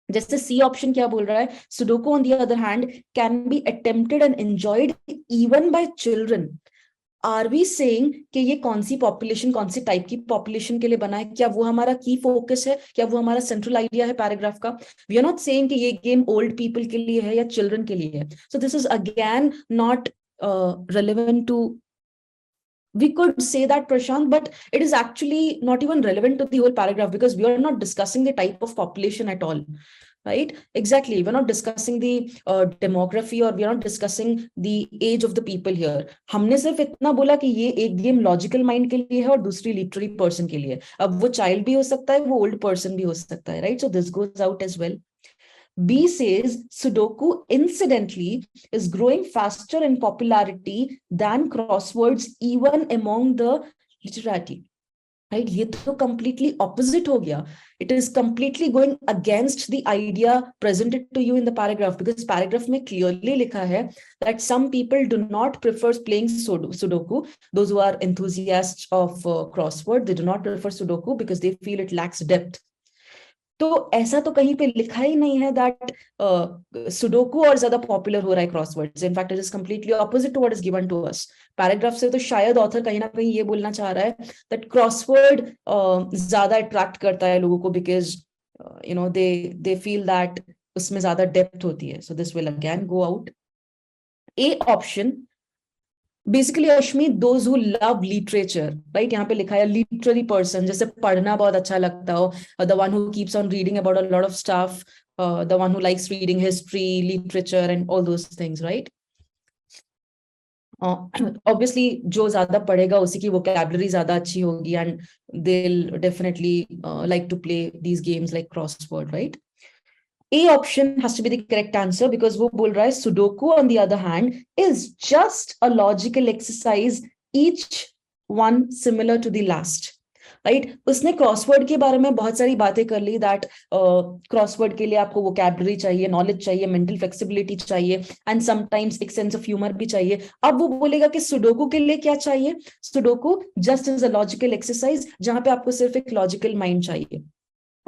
जैसे सी ऑप्शन क्या बोल रहा है, sudoku on the other hand can be attempted and enjoyed even by children. Are we saying कि ये कौन सी पॉपुलेशन, कौन सी टाइप की पॉपुलेशन के लिए बना है? क्या वो हमारा की फोकस है? क्या वो हमारा सेंट्रल आइडिया है पैराग्राफ का? वी आर नॉट सेइंग कि ये गेम ओल्ड पीपल के लिए है या चिल्ड्रन के लिए है. So this is again not relevant to, we could say that, Prashant, but it is actually not even relevant to the whole paragraph because we are not discussing the type of population at all. right? Exactly. We're not discussing the demography or we're not discussing the age of the people here. हमने सिर्फ इतना बोला कि ये एक game logical mind के लिए है और दूसरी लिटरेरी पर्सन के लिए. अब वो चाइल्ड भी हो सकता है, वो ओल्ड पर्सन भी हो सकता है, right? So this goes out as well. B says Sudoku incidentally is growing faster in popularity than crosswords even among the literati. Right? ये तो completely opposite हो गया. It is completely going against the idea presented to you in the paragraph, because paragraph में clearly लिखा है that some people do not prefer playing Sudoku. Those who are enthusiasts of crossword, they do not prefer Sudoku because they feel it lacks depth. तो ऐसा तो कहीं पे लिखा ही नहीं है दैट सुडोकू और ज्यादा पॉपुलर हो रहा है crosswords. In fact it is completely opposite to what is given to us. Paragraph से तो शायद ऑथर कहीं ना कहीं ये बोलना चाह रहा है दैट क्रॉसवर्ड ज्यादा अट्रैक्ट करता है लोगों को, बिकॉज दे फील दैट उसमें ज्यादा डेप्थ होती है. So this will again go out. A option basically Ashmi those who love literature, right? यहाँ पे लिखा है लिटरेरी पर्सन, जैसे पढ़ना बहुत अच्छा लगता हो, the one who keeps on reading about a lot of stuff, the one who likes reading history, literature and all those things, right? Obviously जो ज्यादा पढ़ेगा उसी की वोकैबुलरी ज्यादा अच्छी होगी and they will definitely like to play these games like crossword, right? A option has to be the correct answer because वो बोल रहा है Sudoku on the other hand is just a logical exercise, each one similar to the last. Right? उसने crossword के बारे में बहुत सारी बातें कर ली दैट क्रॉसवर्ड के लिए आपको वोकैबुलरी चाहिए, नॉलेज चाहिए, मेंटल फ्लेक्सिबिलिटी चाहिए एंड समटाइम्स एक सेंस ऑफ ह्यूमर भी चाहिए. अब वो बोलेगा कि सुडोकू के लिए क्या चाहिए? Sudoku just is a logical exercise जहां पे आपको सिर्फ एक लॉजिकल माइंड चाहिए.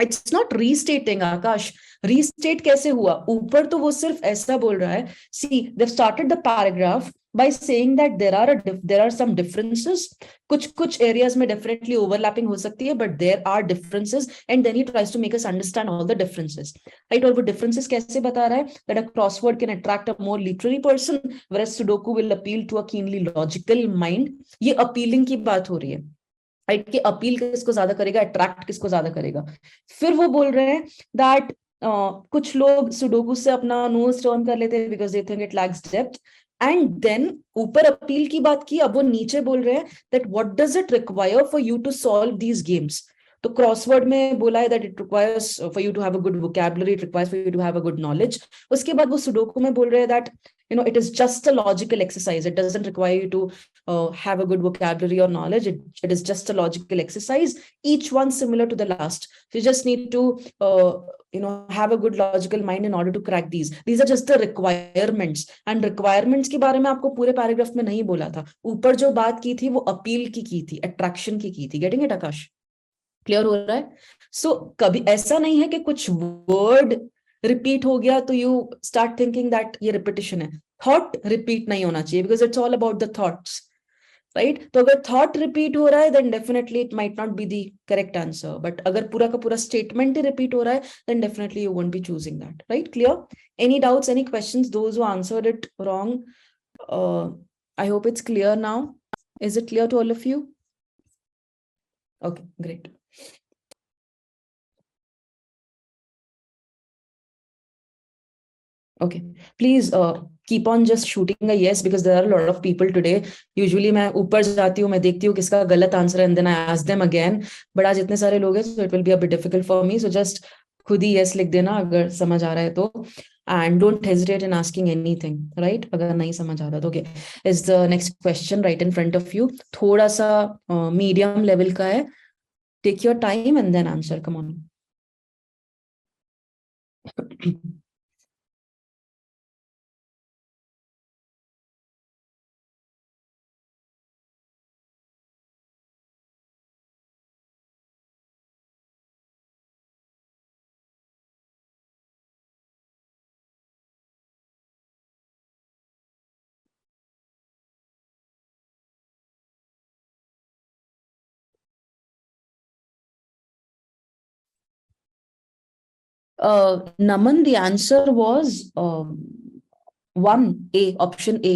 इट्स नॉट रीस्टेटिंग आकाश. रीस्टेट कैसे हुआ? ऊपर तो वो सिर्फ ऐसा बोल रहा है, see they started the paragraph by saying that there are some differences. कुछ areas में definitely overlapping हो सकती है, but there are differences, and then he tries to make us understand all the differences, right? और वो differences कैसे बता रहा है? That a crossword can attract a more literary person, whereas Sudoku will appeal to a keenly logical mind. ये appealing की बात हो रही है, राइट? कि अपील किसको ज्यादा करेगा, अट्रैक्ट किसको ज्यादा करेगा. फिर वो बोल रहे हैं दैट कुछ लोग सुडोकू से अपना नोज टर्न कर लेते हैं because they think it lacks depth. And then ऊपर अपील की बात की, अब वो नीचे बोल रहे हैं that what does it require for you to solve these games. तो क्रॉसवर्ड में बोला है that it requires for you to have a good vocabulary, it requires for you to have a good knowledge. उसके बाद वो sudoku में बोल रहे हैं that it is just a logical exercise. It doesn't require you to have a good vocabulary or knowledge. It is just a logical exercise, each one similar to the last. So you just need to have a good logical mind in order to crack these. These are just the requirements, and requirements के बारे में आपको पूरे paragraph में नहीं बोला था. ऊपर जो बात की थी वो अपील की थी, अट्रैक्शन की थी. Getting it Akash? क्लियर हो रहा है? सो कभी ऐसा नहीं है कि कुछ वर्ड रिपीट हो गया तो यू स्टार्ट थिंकिंग दैट ये रिपीटिशन है. थॉट रिपीट नहीं होना चाहिए बिकॉज इट्स ऑल अबाउट द थॉट्स, राइट? तो अगर थॉट रिपीट हो रहा है then definitely it might not be the correct answer, but अगर पूरा का पूरा स्टेटमेंट ही रिपीट हो रहा है then definitely you won't be choosing that, right? Clear? Any doubts, any questions? Those who answered it wrong, I hope it's clear now. Is it clear to all of you? Okay, great. Okay, please keep on just shooting a yes because there are a lot of people today. Usually मैं ऊपर जाती हूँ, मैं देखती हूँ किसका गलत answer है and then I ask them again. but आज इतने सारे लोग हैं so it will be a bit difficult for me. So just खुद ही yes लिख देना अगर समझ आ रहा है तो, and don't hesitate in asking anything, right? अगर नहीं समझ आ रहा तो. Okay, is the next question right in front of you. थोड़ा सा medium level का है. Take your time and then answer. Come on. Naman, the answer was 1A, option A.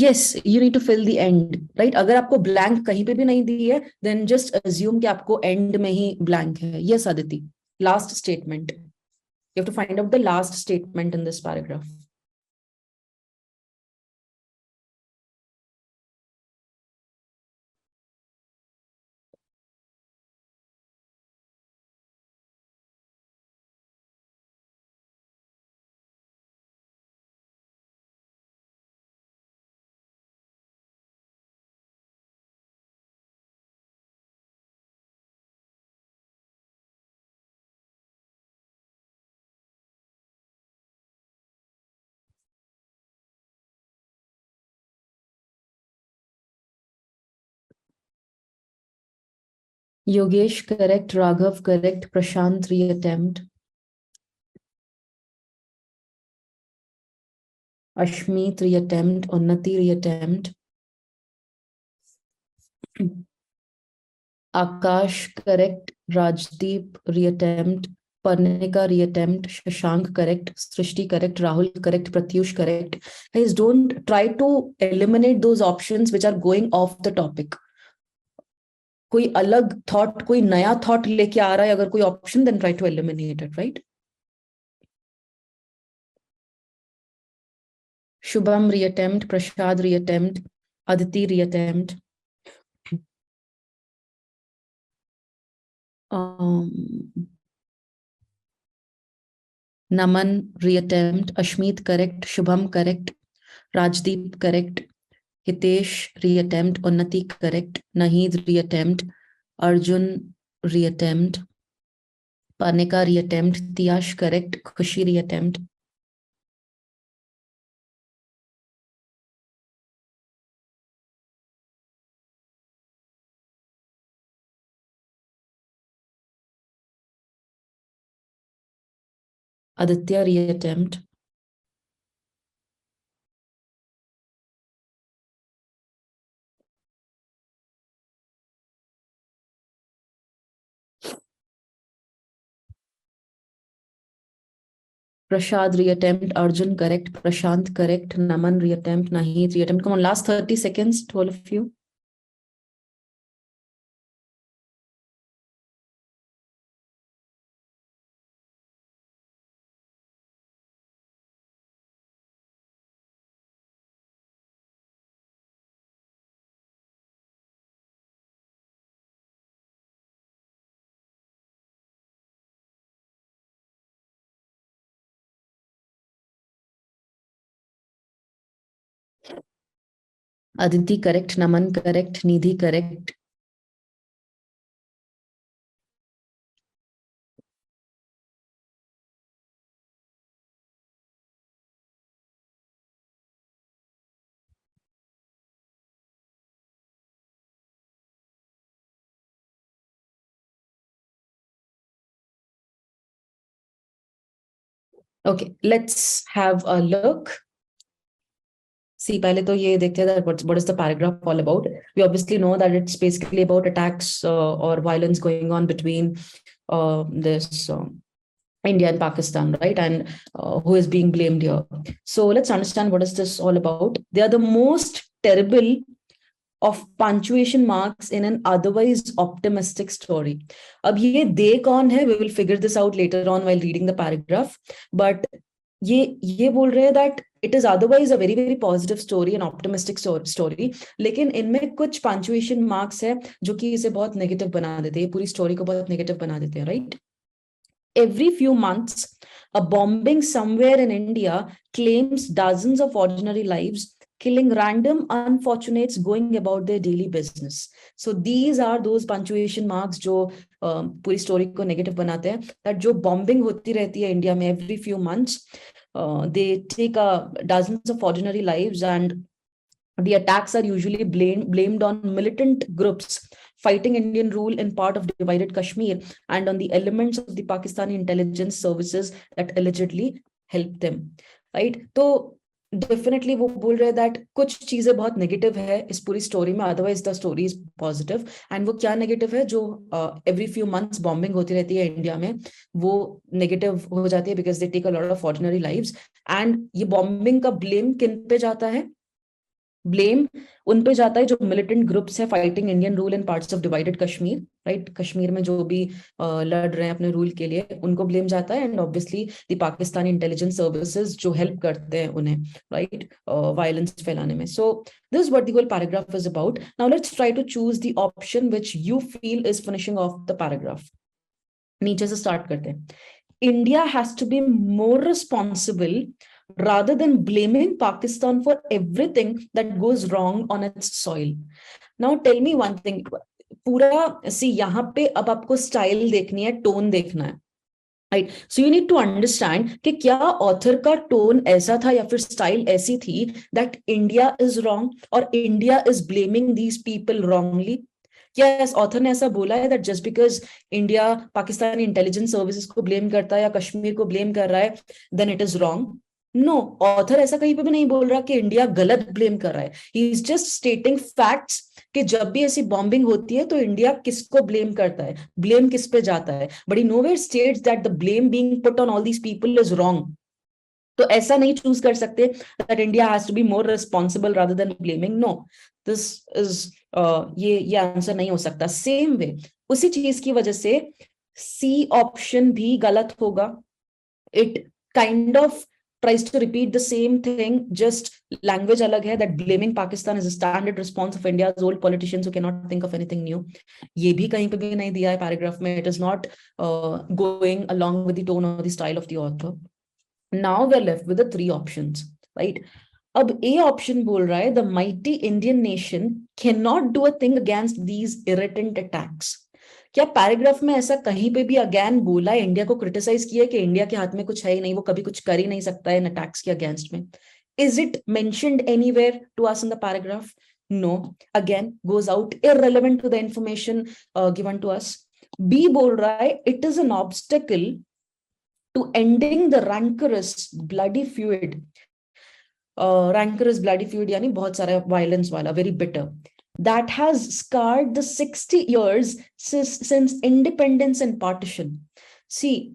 yes, you need to fill the end, right? अगर आपको blank कहीं पे भी नहीं दी है, then just assume कि आपको end में ही blank है. Yes, Aditi. Last statement. You have to find out the last statement in this paragraph. Yogesh, correct. Raghav, correct. Prashant, reattempt. Ashmeet, reattempt. Unnati, reattempt. Akash, correct. Rajdeep, reattempt. Parnika, reattempt. Shashank, correct. Srishti, correct. Rahul, correct. Pratyush, correct. Guys, don't try to eliminate those options which are going off the topic. कोई अलग thought, कोई नया thought लेके आ रहा है अगर कोई option, then try to eliminate it, right? Shubham, reattempt. Prashad, reattempt. Aditi, reattempt. Naman, reattempt. Ashmeet, correct. Shubham, correct. Rajdeep, correct. Hitesh, reattempt. Unnati, correct. Naheed, reattempt. Arjun, reattempt. Panika, reattempt. Tiash, correct. Khushi, reattempt. Aditya, reattempt. Prashad, reattempt. Arjun, correct. Prashant, correct. Naman, reattempt. Naheed, reattempt. Come on, last 30 seconds to all of you. Aditi, correct. Naman, correct. Nidhi, correct. Okay, let's have a look. See, पहले तो ये देखते हैं that what is the paragraph all about. We obviously know that it's basically about attacks or violence going on between this India and Pakistan, right? And who is being blamed here. So let's understand what is this all about. They are the most terrible of punctuation marks in an otherwise optimistic story. अब ये दे कौन है? We will figure this out later on while reading the paragraph. But ये बोल रहे हैं that it is otherwise a very very positive story, an optimistic story, लेकिन इनमें कुछ punctuation marks है जो कि इसे बहुत negative बना देते हैं, पूरी story को बहुत negative बना देते हैं, right? Every few months, a bombing somewhere in India claims dozens of ordinary lives, killing random unfortunates going about their daily business. So these are those punctuation marks जो पूरी story को negative बनाते हैं, that जो bombing होती रहती है India में every few months, they take dozens of ordinary lives, and the attacks are usually blamed on militant groups fighting Indian rule in part of divided Kashmir and on the elements of the Pakistani intelligence services that allegedly helped them. Right? So definitely वो बोल रहे हैं that कुछ चीजें बहुत negative है इस पूरी story में, otherwise the story is positive. And वो क्या negative है? जो every few months bombing होती रहती है इंडिया में, वो negative हो जाती है because they take a lot of ordinary lives. And ये bombing का blame किन पे जाता है? ब्लेम उन पे जाता है जो मिलिटेंट ग्रुप्स है fighting Indian rule in parts of divided Kashmir, right. Kashmir में जो भी लड़ रहे हैं अपने रूल के लिए, उनको ब्लेम जाता है। And obviously the Pakistani intelligence services जो हेल्प करते हैं उन्हें, राइट, वायलेंस फैलाने में। सो this is what the whole paragraph is about. Now let's try to choose the option which you feel is finishing off the paragraph. नीचे से start करते हैं। India has to be more responsible rather than blaming Pakistan for everything that goes wrong on its soil. Now tell me one thing, पूरा सी यहाँ पे अब आपको style देखनी है, टोन देखना है, right. So you need to understand कि क्या ऑथर का टोन ऐसा था या फिर स्टाइल ऐसी थी दैट इंडिया इज रॉन्ग और India is blaming these people wrongly. क्या ऑथर ने ऐसा बोला है that just because India Pakistani intelligence services को ब्लेम करता है या कश्मीर को ब्लेम कर रहा है then it is wrong? No, author ऐसा कहीं पे भी नहीं बोल रहा कि इंडिया गलत ब्लेम कर रहा है। He is just stating facts कि जब भी ऐसी बॉम्बिंग होती है तो इंडिया किसको ब्लेम करता है, ब्लेम किस पे जाता है, but he nowhere states that the blame being put on all these people is wrong. तो ऐसा नहीं चूज कर सकते that India has to be more responsible rather than blaming. No, this is ये आंसर नहीं हो सकता। सेम वे उसी चीज की वजह से सी ऑप्शन भी गलत होगा। It kind of tries to repeat the same thing, just language alag hai, that blaming Pakistan is a standard response of India's old politicians who cannot think of anything new. ये भी कहीं पे भी नहीं दिया है पैराग्राफ में. It is not going along with the tone or the style of the author. Now we're left with the three options, right? अब A option बोल रहा है the mighty Indian nation cannot do a thing against these irritant attacks. क्या paragraph में ऐसा कहीं पे भी अगेन बोला है, इंडिया को क्रिटिसाइज किया कि इंडिया के हाथ में कुछ है ही नहीं, वो कभी कुछ कर ही नहीं सकता है इन अटैक्स के अगेंस्ट में? Is it mentioned anywhere to us in the paragraph? No, again goes out irrelevant to the information given to us. B बोल रहा है it is an obstacle to ending the rancorous bloody feud. Rancorous bloody feud यानी बहुत सारा violence वाला, very bitter, that has scarred the 60 years since independence and partition. See,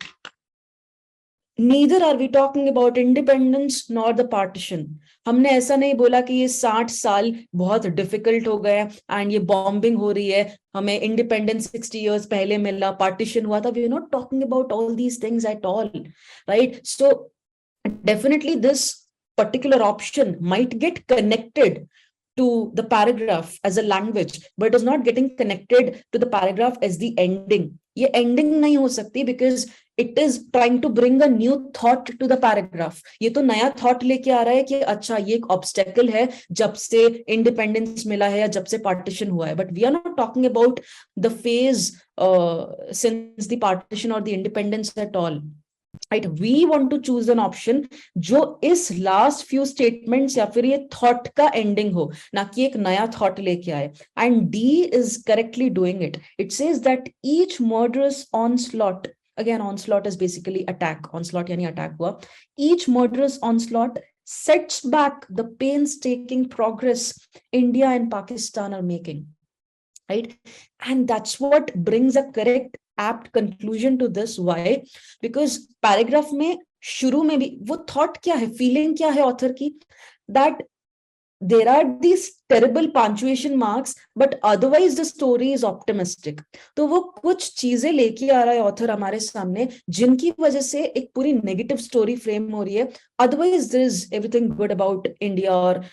neither are we talking about independence nor the partition. हमने ऐसा नहीं बोला कि ये 60 साल बहुत डिफिकल्ट हो गए एंड ये बॉम्बिंग हो रही है, हमें इंडिपेंडेंस 60 इयर्स पहले मिला, पार्टीशन हुआ था. We are not talking about all these things at all, right? So definitely this particular option might get connected to the paragraph as a language, but it is not getting connected to the paragraph as the ending. ये ending नहीं हो सकती because it is trying to bring a new thought to the paragraph. ये तो नया thought लेके आ रहा है कि अच्छा ये एक obstacle है जब से independence मिला है या जब से partition हुआ है. But we are not talking about the phase since the partition or the independence at all. Right, we want to choose an option जो इस last few statements या फिर ये thought का ending हो, ना कि एक नया thought लेके आए. And D is correctly doing it. It says that each murderous onslaught, again onslaught is basically attack, onslaught यानी attack हुआ, each murderous onslaught sets back the painstaking progress India and Pakistan are making. Right, and that's what brings a correct apt conclusion to this. Why? Because paragraph में शुरू में भी वो thought क्या है, feeling क्या है author की, that there are these terrible punctuation marks but otherwise the story is optimistic. तो वो कुछ चीजें लेके आ रहा है author हमारे सामने जिनकी वजह से एक पूरी negative story frame हो रही है. Otherwise there is everything good about India or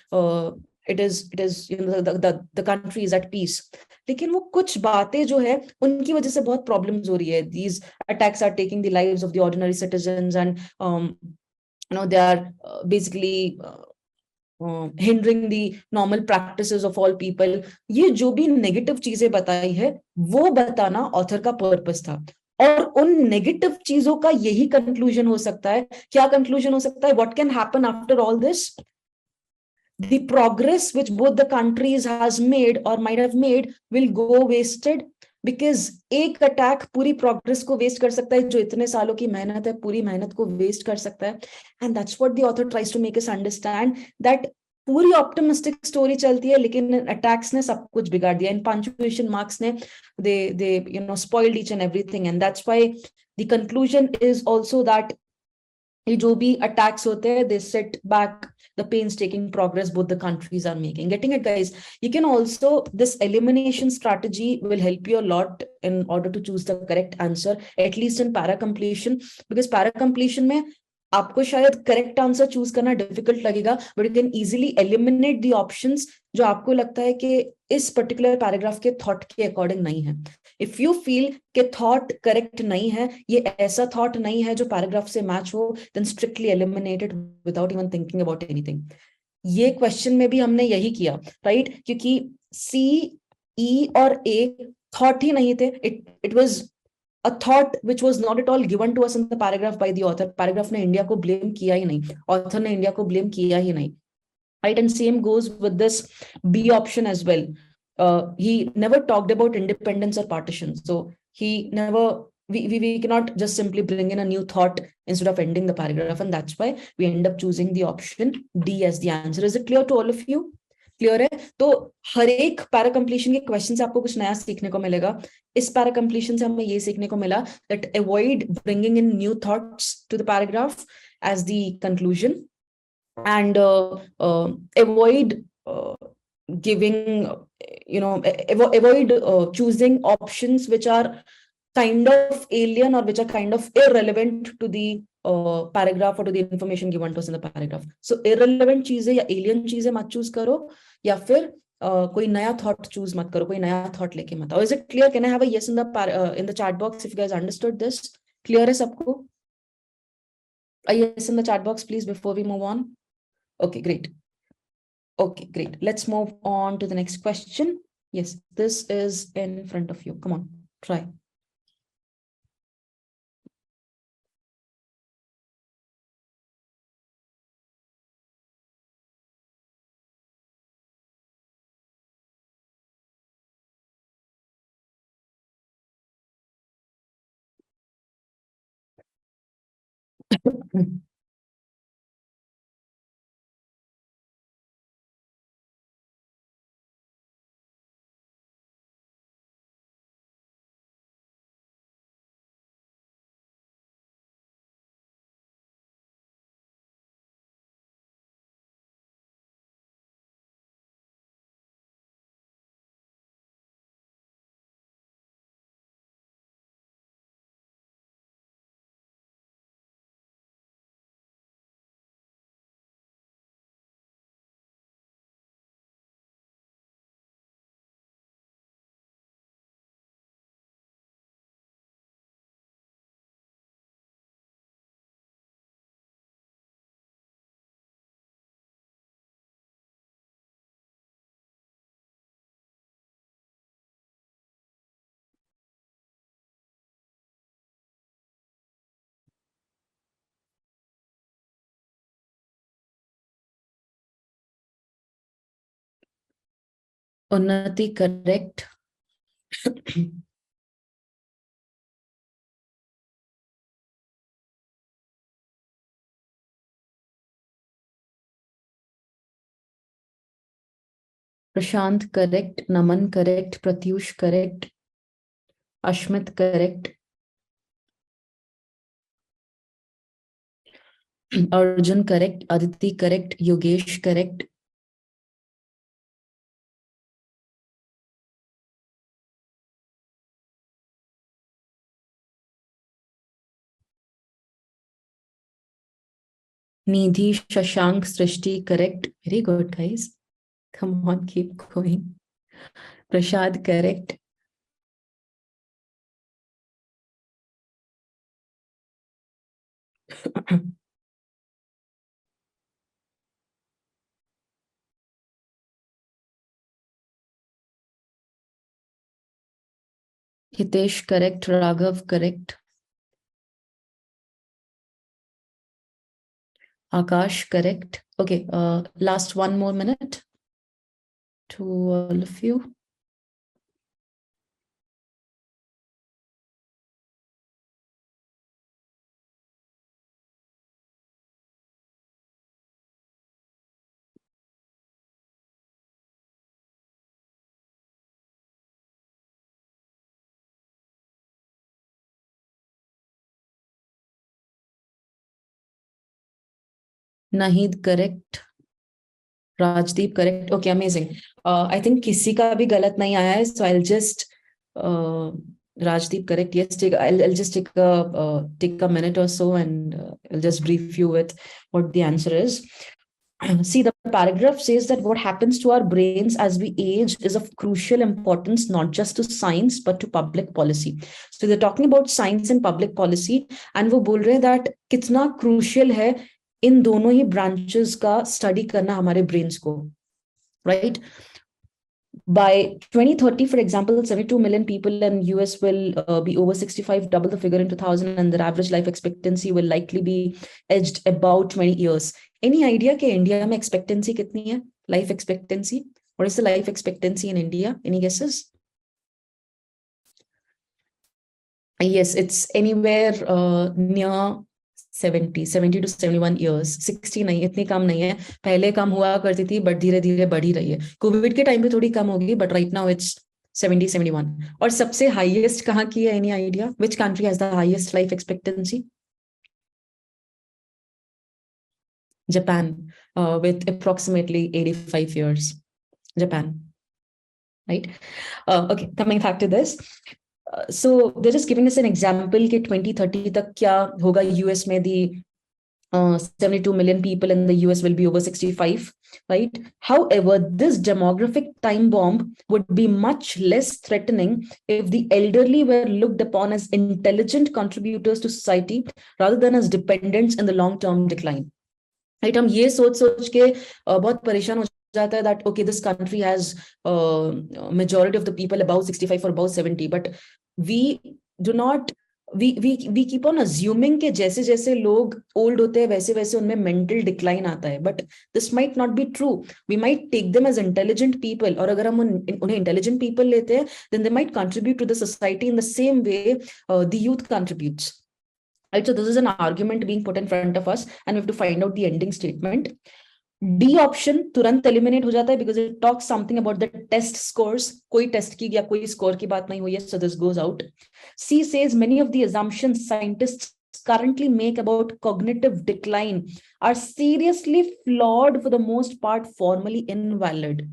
it is you know the country is at peace. लेकिन वो कुछ बातें जो है उनकी वजह से बहुत प्रॉब्लम्स हो रही है. These attacks are taking the lives of the ordinary citizens and you know they are basically hindering the normal practices of all people. ये जो भी नेगेटिव चीजें बताई है वो बताना ऑथर का पर्पस था, और उन नेगेटिव चीजों का यही कंक्लूजन हो सकता है. क्या कंक्लूजन हो सकता है? What can happen after all this? The progress which both the countries has made or might have made will go wasted, because एक अटैक पूरी प्रोग्रेस को वेस्ट कर सकता है, जो इतने सालों की मेहनत है पूरी मेहनत को वेस्ट कर सकता है. And that's what the author tries to make us understand, that पूरी ऑप्टिमिस्टिक स्टोरी चलती है लेकिन अटैक्स ने सब कुछ बिगाड़ दिया, इन पंक्चुएशन मार्क्स ने they you know spoiled each and everything. And that's why the conclusion is also that ये जो भी attacks होते हैं, they set back the painstaking progress both the countries are making. Getting it, guys? You can also, this elimination strategy will help you a lot in order to choose the correct answer, at least in para completion, because para completion में आपको शायद correct answer choose करना difficult लगेगा, but you can easily eliminate the options जो आपको लगता है कि इस पर्टिकुलर पैराग्राफ के थॉट के अकॉर्डिंग नहीं है. इफ यू फील कि थॉट करेक्ट नहीं है, ये ऐसा थॉट नहीं है जो पैराग्राफ से मैच हो, then strictly eliminated without even thinking about anything. ये क्वेश्चन में भी हमने यही किया, राइट? क्योंकि सी, ई और ए थॉट ही नहीं थे. It was a thought which was not at all given to us in the paragraph by the author. Paragraph ने इंडिया को ब्लेम किया ही नहीं, author ने इंडिया को ब्लेम किया ही नहीं, right? And same goes with this B option as well. He never talked about independence or partition, so he never, we cannot just simply bring in a new thought instead of ending the paragraph, and that's why we end up choosing the option D as the answer. Is it clear to all of you? Clear है? तो हर एक para completion के question से आपको कुछ नया सीखने को मिलेगा. इस पैरा कंप्लीशन से हमें ये सीखने को मिला that avoid bringing in new thoughts to the paragraph as the conclusion, and avoid giving, avoid choosing options which are kind of alien or which are kind of irrelevant to the paragraph or to the information given to us in the paragraph. So irrelevant चीजें या alien चीजें मत choose करो, या फिर कोई नया thought choose मत करो, कोई नया thought लेके मत आओ. Is it clear? Can I have a yes in the chat box if you guys understood this? Clear है सबको? A yes in the chat box, please, before we move on. Okay, great. Okay, great. Let's move on to the next question. Yes, this is in front of you. Come on, try. Unnati, correct. Prashant, correct. Naman, correct. Pratyush, correct. Ashmit, correct. Arjun, correct. Aditi, correct. Yogesh, correct. Nidhi, Shashank, Srishti, correct. Very good, guys. Come on, keep going. Prashad, correct. Hitesh, correct. Raghav, correct. Akash, correct. Okay, last 1 more minute to all of you. Nahid correct, Rajdeep correct. Okay, amazing. I think किसी का भी गलत नहीं आया है, so I'll just Rajdeep correct. Yes, I'll just take a minute or so, and I'll just brief you with what the answer is. See, the paragraph says that what happens to our brains as we age is of crucial importance, not just to science, but to public policy. So they're talking about science and public policy, and वो बोल रहे हैं that कितना crucial है इन दोनों ही branches का study करना हमारे brains को, right? By 2030, for example, 72 million people in US will be over 65, double the figure in 2000, and their average life expectancy will likely be edged about 20 years. Any idea कि India में expectancy कितनी है? Life expectancy? What is the life expectancy in India? Any guesses? Yes, it's anywhere near 70 to 71 years. 60 नहीं, इतनी कम नहीं है. पहले कम हुआ करती थी, बट धीरे धीरे बढ़ ही रही है. कोविड के टाइम पे थोड़ी कम होगी, बट राइट नाउ इट्स 70, 71. और सबसे हाईएस्ट कहाँ की है? Any idea? Which country has the highest life expectancy? Japan, with approximately 85 years. Japan, right? Okay, coming back to this. So they're just giving us an example कि 2030 तक क्या होगा US में. दी 72 million people in the US will be over 65, right? However, this demographic time bomb would be much less threatening if the elderly were looked upon as intelligent contributors to society rather than as dependents in the long-term decline. Right? हम ये सोच के बहुत परेशान हो जाता है that okay, this country has majority of the people above 65 or above 70, but we do not we keep on assuming कि जैसे जैसे लोग ओल्ड होते हैं वैसे वैसे उनमें मेंटल डिक्लाइन आता है, but this might not be true. We might take them as intelligent people, और अगर हम उन्हें इंटेलिजेंट पीपल लेते हैं then they might contribute to the society in the same way the youth contributes. Right, so this is an argument being put in front of us, and we have to find out the ending statement. D option तुरंत eliminate हो जाता है because it talks something about the test scores. कोई test की या कोई score की बात नहीं हुई है, so this goes out. C says many of the assumptions scientists currently make about cognitive decline are seriously flawed, for the most part formally invalid.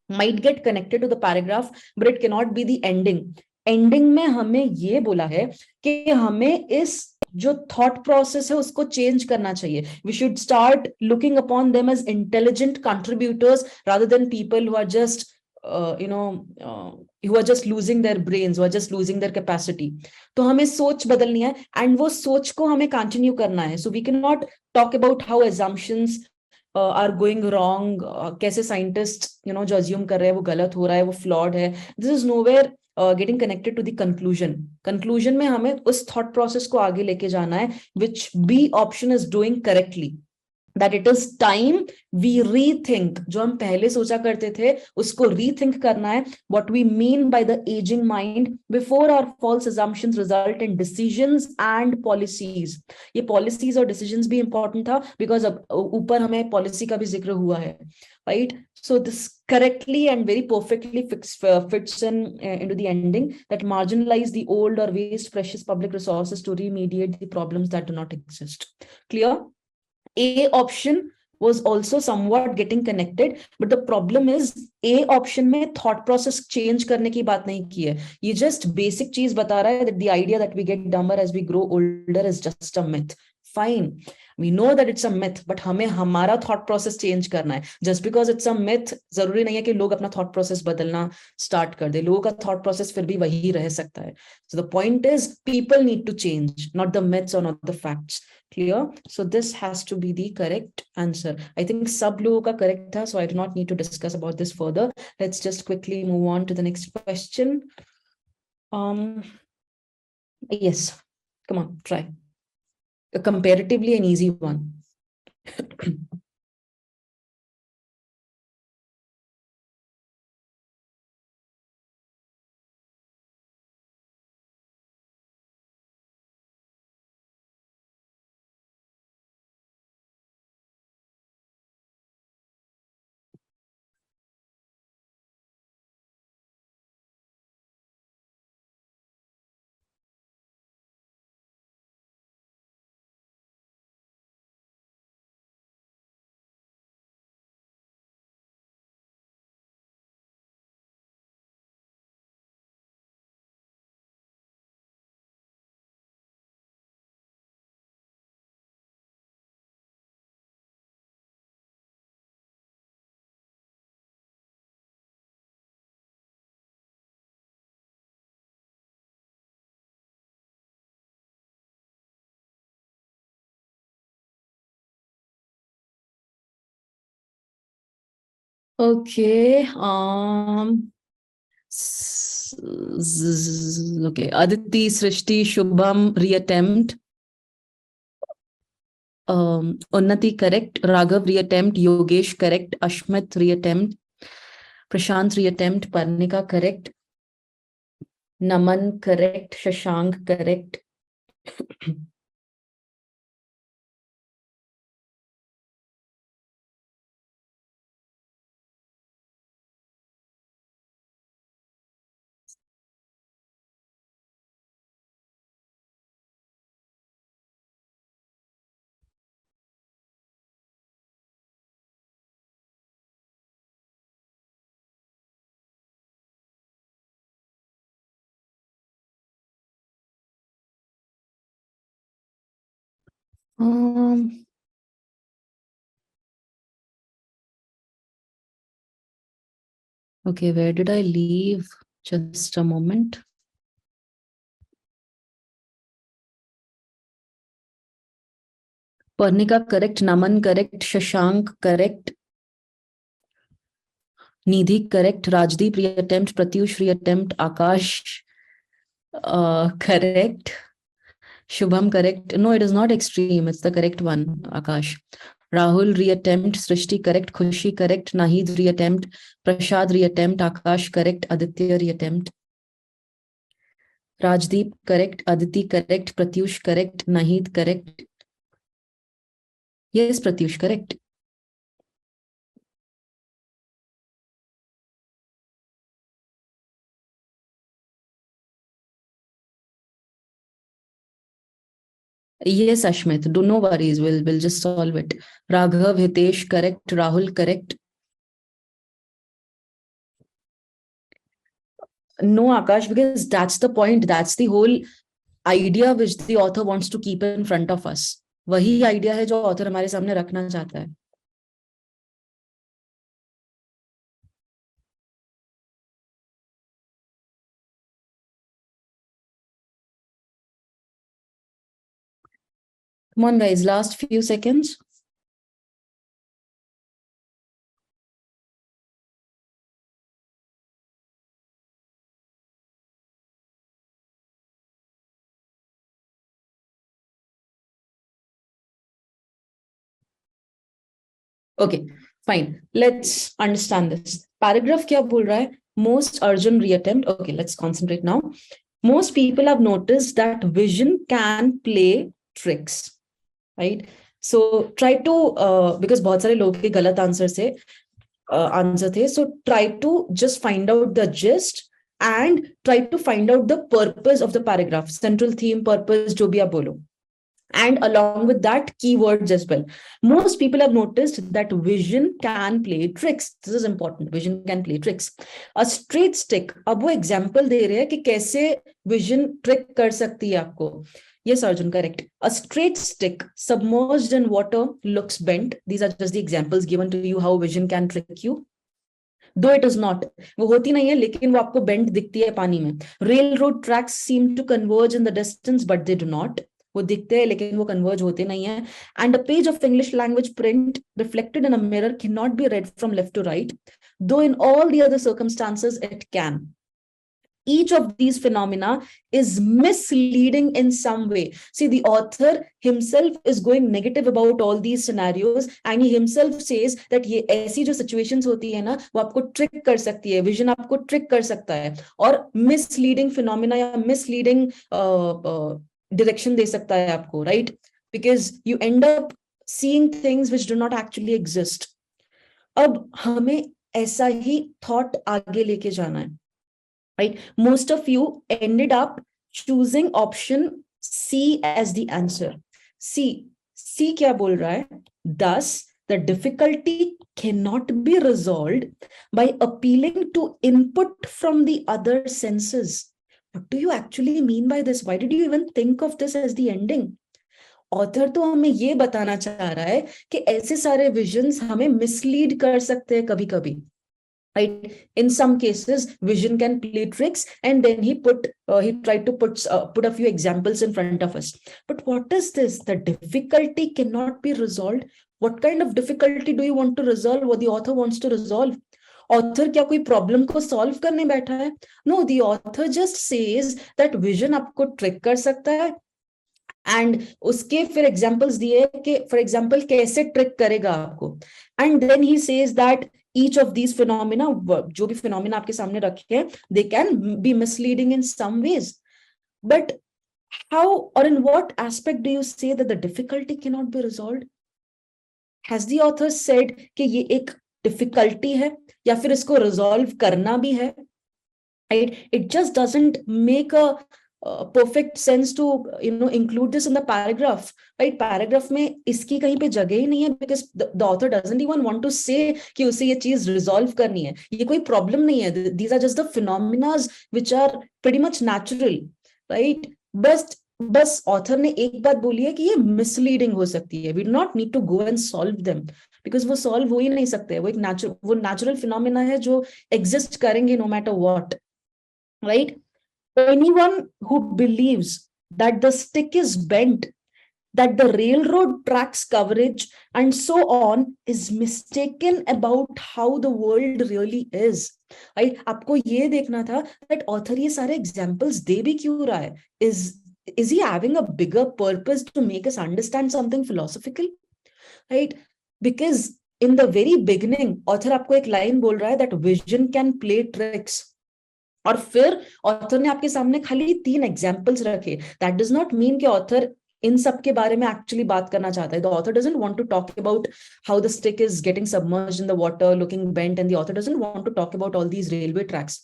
Might get connected to the paragraph, but it cannot be the ending. Ending में हमें ये बोला है कि हमें इस जो thought process है उसको चेंज करना चाहिए. We should start looking upon them as intelligent contributors rather than people who are just who are just losing their brains, who are just losing their capacity. तो हमें सोच बदलनी है, एंड वो सोच को हमें कंटिन्यू करना है. So we can not talk about how assumptions are going wrong, कैसे साइंटिस्ट जो अज्यूम कर रहे हैं वो गलत हो रहा है, वो फ्लॉड है. This is nowhere getting connected to the conclusion में हमें उस thought process को आगे लेके जाना है, which B option is doing correctly. That it is time we rethink. जो हम पहले सोचा करते थे उसको rethink करना है. What we mean by the aging mind before our false assumptions result in decisions and policies. ये policies और decisions भी important था because अब ऊपर हमें policy का भी जिक्र हुआ है, right? So this correctly and very perfectly fits in into the ending that marginalize the old or waste precious public resources to remediate the problems that do not exist. Clear? A option was also somewhat getting connected, but the problem is A option में thought process change करने की बात नहीं की है. ये just basic चीज बता रहा है that the idea that we get dumber as we grow older is just a myth. Fine, we know that it's a myth, but हमें हमारा thought process change करना है. Just because it's a myth जरूरी नहीं है कि लोग अपना thought process बदलना start कर दे. लोगों का thought process फिर भी वही रह सकता है. So the point is people need to change, not the myths or not the facts. Clear? So this has to be the correct answer. I think sub logo ka correct tha, so I do not need to discuss about this further. Let's just quickly move on to the next question. Yes, come on, try. Comparatively an easy one. Okay. Okay. Aditi, Srishti, Shubham, reattempt. Unnati, correct. Raghav, reattempt. Yogesh, correct. Ashmit, reattempt. Prashant, reattempt. Parnika, correct. Naman, correct. Shashank, correct. Um, okay, where did I leave? Just a moment. Parnika, correct. Naman, correct. Shashank, correct. Nidhi, correct. Rajdeep, reattempt. Pratyush, reattempt. Akash, correct. Shubham, correct. No, it is not extreme. It's the correct one, Akash. Rahul, reattempt. Srishti, correct. Khushi, correct. Nahid, reattempt. Prashad, reattempt. Akash, correct. Aditya, reattempt. Rajdeep, correct. Aditi, correct. Pratyush, correct. Nahid, correct. Yes, Pratyush, correct. Yes, Ashmit. Do no worries. We'll just solve it. Raghav, Hitesh, correct. Rahul, correct. No, Akash, because that's the point. That's the whole idea which the author wants to keep in front of us. वही idea है जो author हमारे सामने रखना चाहता है. Come on, guys. Last few seconds. Okay, fine. Let's understand this. Paragraph क्या बोल रहा है? Most urgent reattempt. Okay, let's concentrate now. Most people have noticed that vision can play tricks, right? So try to because बहुत सारे लोग के गलत answer से आंसर थे. So try to just find out the gist and try to find out the purpose of the paragraph, central theme, purpose, जो भी आप बोलो. And along with that, keywords as well. Most people have noticed that vision can play tricks. This is important. Vision can play tricks. A straight stick. अब वो example दे रहे हैं कि कैसे vision trick कर सकती है आपको. Yes, Arjun, correct. A straight stick submerged in water looks bent. These are just the examples given to you how vision can trick you. Though it is not, वो होती नहीं है लेकिन वो आपको बेंट दिखती है पानी में. Railroad tracks seem to converge in the distance, but they do not. वो दिखते हैं लेकिन वो कन्वर्ज होते नहीं है. And a page of English language print reflected in a mirror cannot be read from left to right, though in all the other circumstances it can. Each of these phenomena is misleading in some way. See, the author himself is going negative about all these scenarios and he himself says that ये ऐसी जो situations होती है ना वो आपको trick कर सकती है, vision आपको trick कर सकता है और misleading phenomena या misleading direction दे सकता है आपको, right? Because you end up seeing things which do not actually exist. अब हमें ऐसा ही thought आगे लेके जाना है. Right? Most of you ended up choosing option C as the answer. C क्या बोल रहा है? Thus, the difficulty cannot be resolved by appealing to input from the other senses. What do you actually mean by this? Why did you even think of this as the ending? Author तो हमें ये बताना चाह रहा है कि ऐसे सारे विजन्स हमें मिसलीड कर सकते हैं कभी कभी. Right? In some cases, vision can play tricks, and then he tried to put a few examples in front of us. But what is this? The difficulty cannot be resolved. What kind of difficulty do you want to resolve? What the author wants to resolve? Author क्या कोई problem को solve करने बैठा है? No, the author just says that vision आपको trick कर सकता है, एंड उसके फिर एग्जांपल्स दिए कि फॉर एग्जांपल कैसे ट्रिक करेगा आपको, and then he says that each of these phenomena, जो भी फिनोमिना आपके सामने रखे हैं, they can be misleading in some ways. But how or in what aspect do you say that the difficulty cannot be resolved? Has the author said कि ये एक difficulty है या फिर इसको रिजॉल्व करना भी है? It just doesn't make a perfect sense to include this in the paragraph, right? Paragraph में इसकी कहीं पे जगह ही नहीं है, because the author doesn't even want to say कि उसे ये चीज रिजॉल्व करनी है. ये कोई प्रॉब्लम नहीं है. These are just the phenomena which are pretty much natural, right? बस ऑथर ने एक बात बोली है कि ये मिसलीडिंग हो सकती है. We do not need to go and solve them, because वो सॉल्व हो ही नहीं सकते. वो एक नेचुरल फिनोमिना है जो एग्जिस्ट करेंगे no matter what, right? Anyone who believes that the stick is bent, that the railroad tracks coverage, and so on, is mistaken about how the world really is. Right? आपको ये देखना था that author ये सारे examples दे भी क्यों रहा है? Is he having a bigger purpose to make us understand something philosophical? Right? Because in the very beginning, author आपको एक line बोल रहा है that vision can play tricks. और फिर ऑथर ने आपके सामने खाली 3 एग्जाम्पल्स रखे. दैट डज नॉट मीन कि ऑथर इन सब के बारे में एक्चुअली बात करना चाहता है. The author doesn't want to talk about how the stick is getting submerged in the water looking bent, and the author doesn't want to talk about all these railway tracks.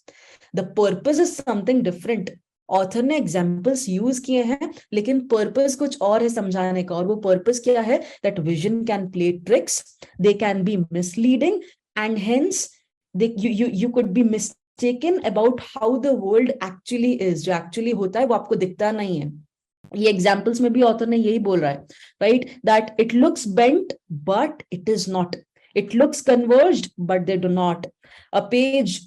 The purpose is something different. Author ने examples use किए हैं, लेकिन purpose कुछ और है समझाने का. और वो पर्पस क्या है? That vision can play tricks, they can be misleading, and hence you could be mistaken about how the world actually is. जो एक्चुअली होता है वो आपको दिखता नहीं है. ये एग्जाम्पल्स में भी ऑथर ने यही बोल रहा है, right? That it looks bent but it is not, it looks converged but they do not. A page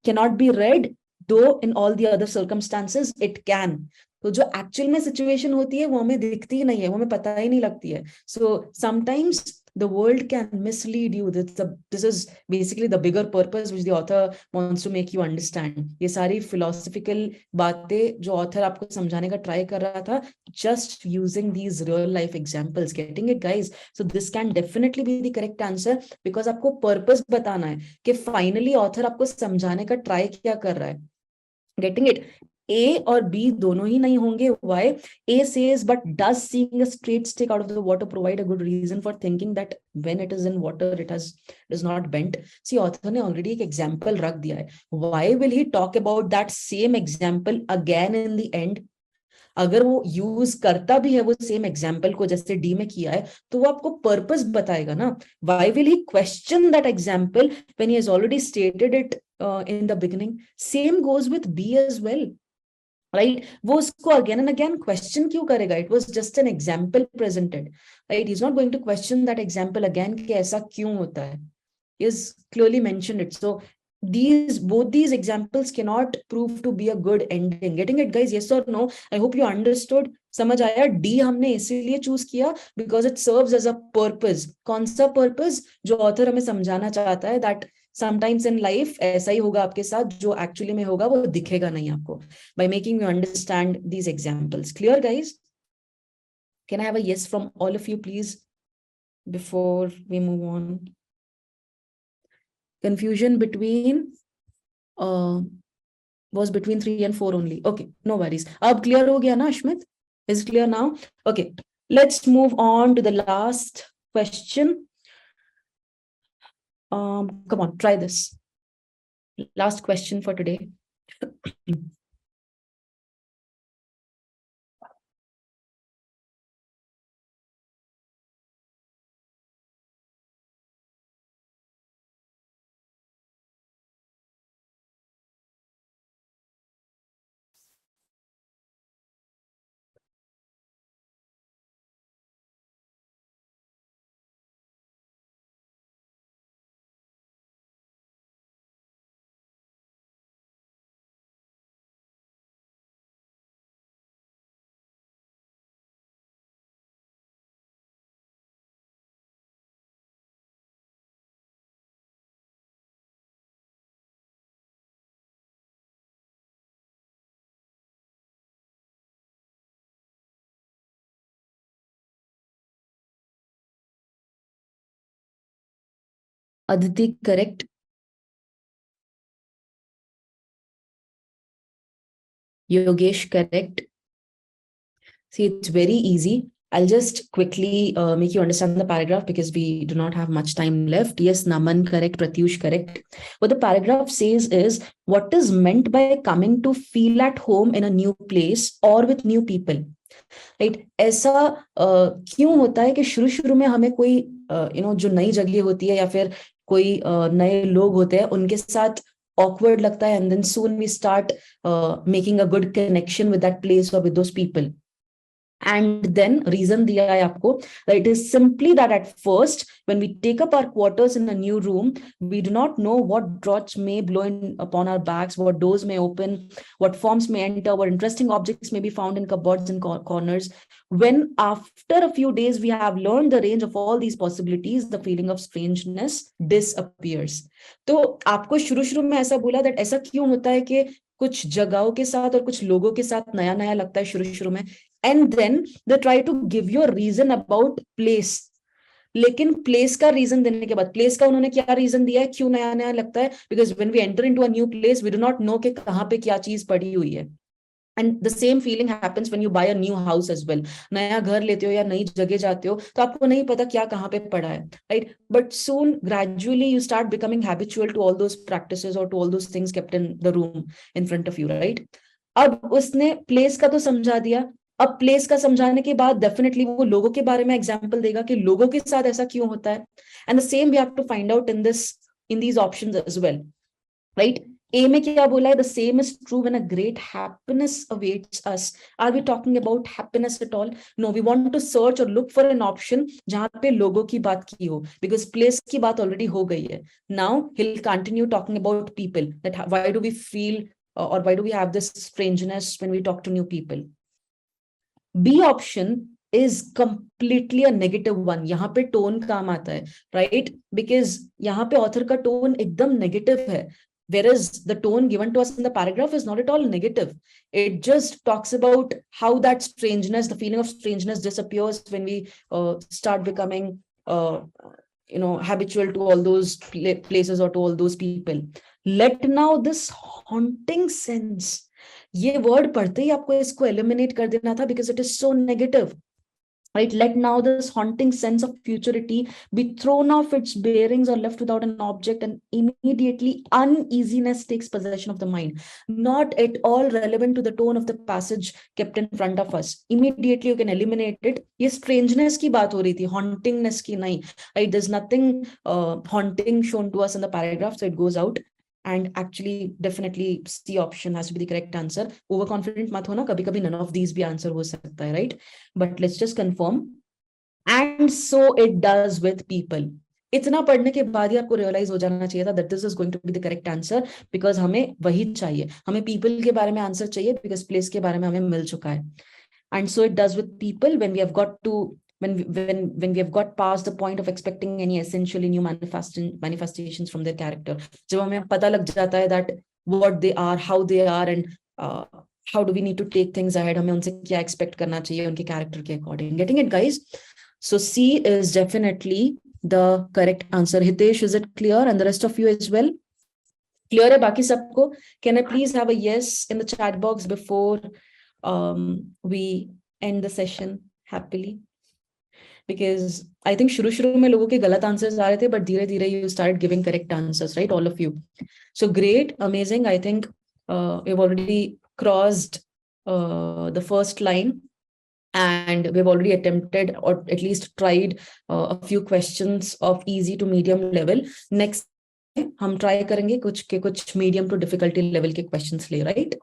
cannot be read, though in all the other circumstances it can. तो जो actual में situation होती है वो हमें दिखती ही नहीं है, वो हमें पता ही नहीं लगती है. So sometimes the world can mislead you. This is basically the bigger purpose which the author wants to make you understand. ये सारी philosophical बातें जो author आपको समझाने का try कर रहा था, just using these real life examples. Getting it, guys? So this can definitely be the correct answer, because आपको purpose बताना है कि finally author आपको समझाने का try क्या कर रहा है. Getting it? A और B दोनों ही नहीं होंगे. Why? A says, but does seeing a straight stick out of the water provide a good reason for thinking that when it is in water it is not bent? See, author ने already एक example रख दिया है. Why will he talk about that same example again in the end? अगर वो use करता भी है वो सेम एग्जाम्पल को जैसे डी में किया है, तो वो आपको पर्पस बताएगा ना. Why will he question that example when he has already stated it in the beginning? Same goes with B as well, right? वो उसको अगेन एंड अगेन क्वेश्चन क्यों करेगा? It was just an example presented, right? He is not going to question that example again कि ऐसा क्यों होता है. He has clearly mentioned it. So both these examples cannot prove to be a good ending. Getting it, guys? Yes or no? I hope you understood. समझ आया? D हमने इसीलिए choose किया because it serves as a purpose. कौन सा purpose? जो author हमें समझाना चाहता है that sometimes in life ऐसा ही होगा आपके साथ, जो एक्चुअली में होगा वो दिखेगा नहीं आपको. By making you understand these examples. Clear, guys? Can I have a yes from all of you, please, before we move on? Confusion between was between 3 and 4 only. Okay, no worries. Ab clear ho gaya na, Ashmit? Is it clear now? Okay, let's move on to the last question. Come on, try this. Last question for today. Aditi, correct. Yogesh, correct. See, it's very easy. I'll just quickly make you understand the paragraph because we do not have much time left. Yes, Naman, correct. Pratyush, correct. What the paragraph says is what is meant by coming to feel at home in a new place or with new people. Right ऐसा क्यों होता है कि शुरू शुरू में हमें कोई जो नई जगह होती है या फिर कोई नए लोग होते हैं उनके साथ awkward लगता है and then soon we start making a good connection with that place or with those people. And then reason दिया है आपको that it is simply that at first when we take up our quarters in a new room we do not know what draughts may blow in upon our backs, what doors may open, what forms may enter, what interesting objects may be found in cupboards and corners. When after a few days we have learned the range of all these possibilities, the feeling of strangeness disappears. तो आपको शुरू शुरू में ऐसा बोला that ऐसा क्यों होता है कि कुछ जगहों के साथ और कुछ लोगों के साथ नया नया लगता है शुरू शुरू में, and then they try to give you a reason about place. लेकिन प्लेस का रीजन देने के बाद प्लेस का उन्होंने क्या रीजन दिया है क्यों नया नया लगता है, because when we enter into a new place we do not know कि कहाँ पे क्या चीज पड़ी हुई है. And the same feeling happens when you buy a new house as well. नया घर लेते हो या नई जगह जाते हो तो आपको नहीं पता क्या कहाँ पे पड़ा है, right. But soon gradually you start becoming habitual to all those practices और to all those things kept in the room in front of you, right. अब उसने प्लेस का तो समझा दिया. अब प्लेस का समझाने के बाद डेफिनेटली वो लोगों के बारे में एग्जांपल देगा कि लोगों के साथ ऐसा क्यों होता है. And the same we have to find out in these options as well, right. A में क्या बोला है, the same is true when a great happiness awaits us. Are we talking about happiness at all? No, we want to search और look for an option जहां पे लोगों की बात की हो, बिकॉज प्लेस की बात ऑलरेडी हो गई है. Now he will continue talking about people, that why do we feel or why do we have this strangeness when we talk to new people. B option is completely a negative one. यहाँ पे tone काम आता है, right? Because यहाँ पे author का tone एकदम negative है, whereas the tone given to us in the paragraph is not at all negative. It just talks about how that strangeness, the feeling of strangeness disappears when we start becoming habitual to all those places or to all those people. Let now this haunting sense, ये word पढ़ते ही आपको इसको eliminate कर देना था because it is so negative, right? Let now this haunting sense of futurity be thrown off its bearings or left without an object, and immediately uneasiness takes possession of the mind. Not at all relevant to the tone of the passage kept in front of us. Immediately you can eliminate it. ये strangeness की बात हो रही थी, hauntingness की नहीं, right? There's nothing haunting shown to us in the paragraph, so it goes out. And actually definitely C option has to be the correct answer. Overconfident mat hona, kabhi kabhi none of these bhi answer ho sakta hai, right? But let's just confirm. And so it does with people. इतना पढ़ने के बाद ही आपको realise हो जाना चाहिए था that this is going to be the correct answer, because हमें वही चाहिए, हमें people के बारे में आंसर चाहिए because place के बारे में हमें मिल चुका है. And so it does with people when we have got to when we have got past the point of expecting any essentially new manifestations from their character. जब हमें पता लग जाता है that what they are, how they are, and how do we need to take things ahead, हमें उनसे क्या expect करना चाहिए उनके character के according. Getting it, guys? So C is definitely the correct answer. Hitesh, is it clear? And the rest of you as well? Clear है बाकी सबको? Can I please have a yes in the chat box before we end the session happily? Because I think शुरू में लोगों के गलत answers आ रहे थे, but धीरे धीरे you started giving correct answers, right? All of you. So great, amazing. I think we've already crossed the first line, and we've already attempted or at least tried a few questions of easy to medium level. Next हम try करेंगे कुछ medium to difficulty level के questions ले, right?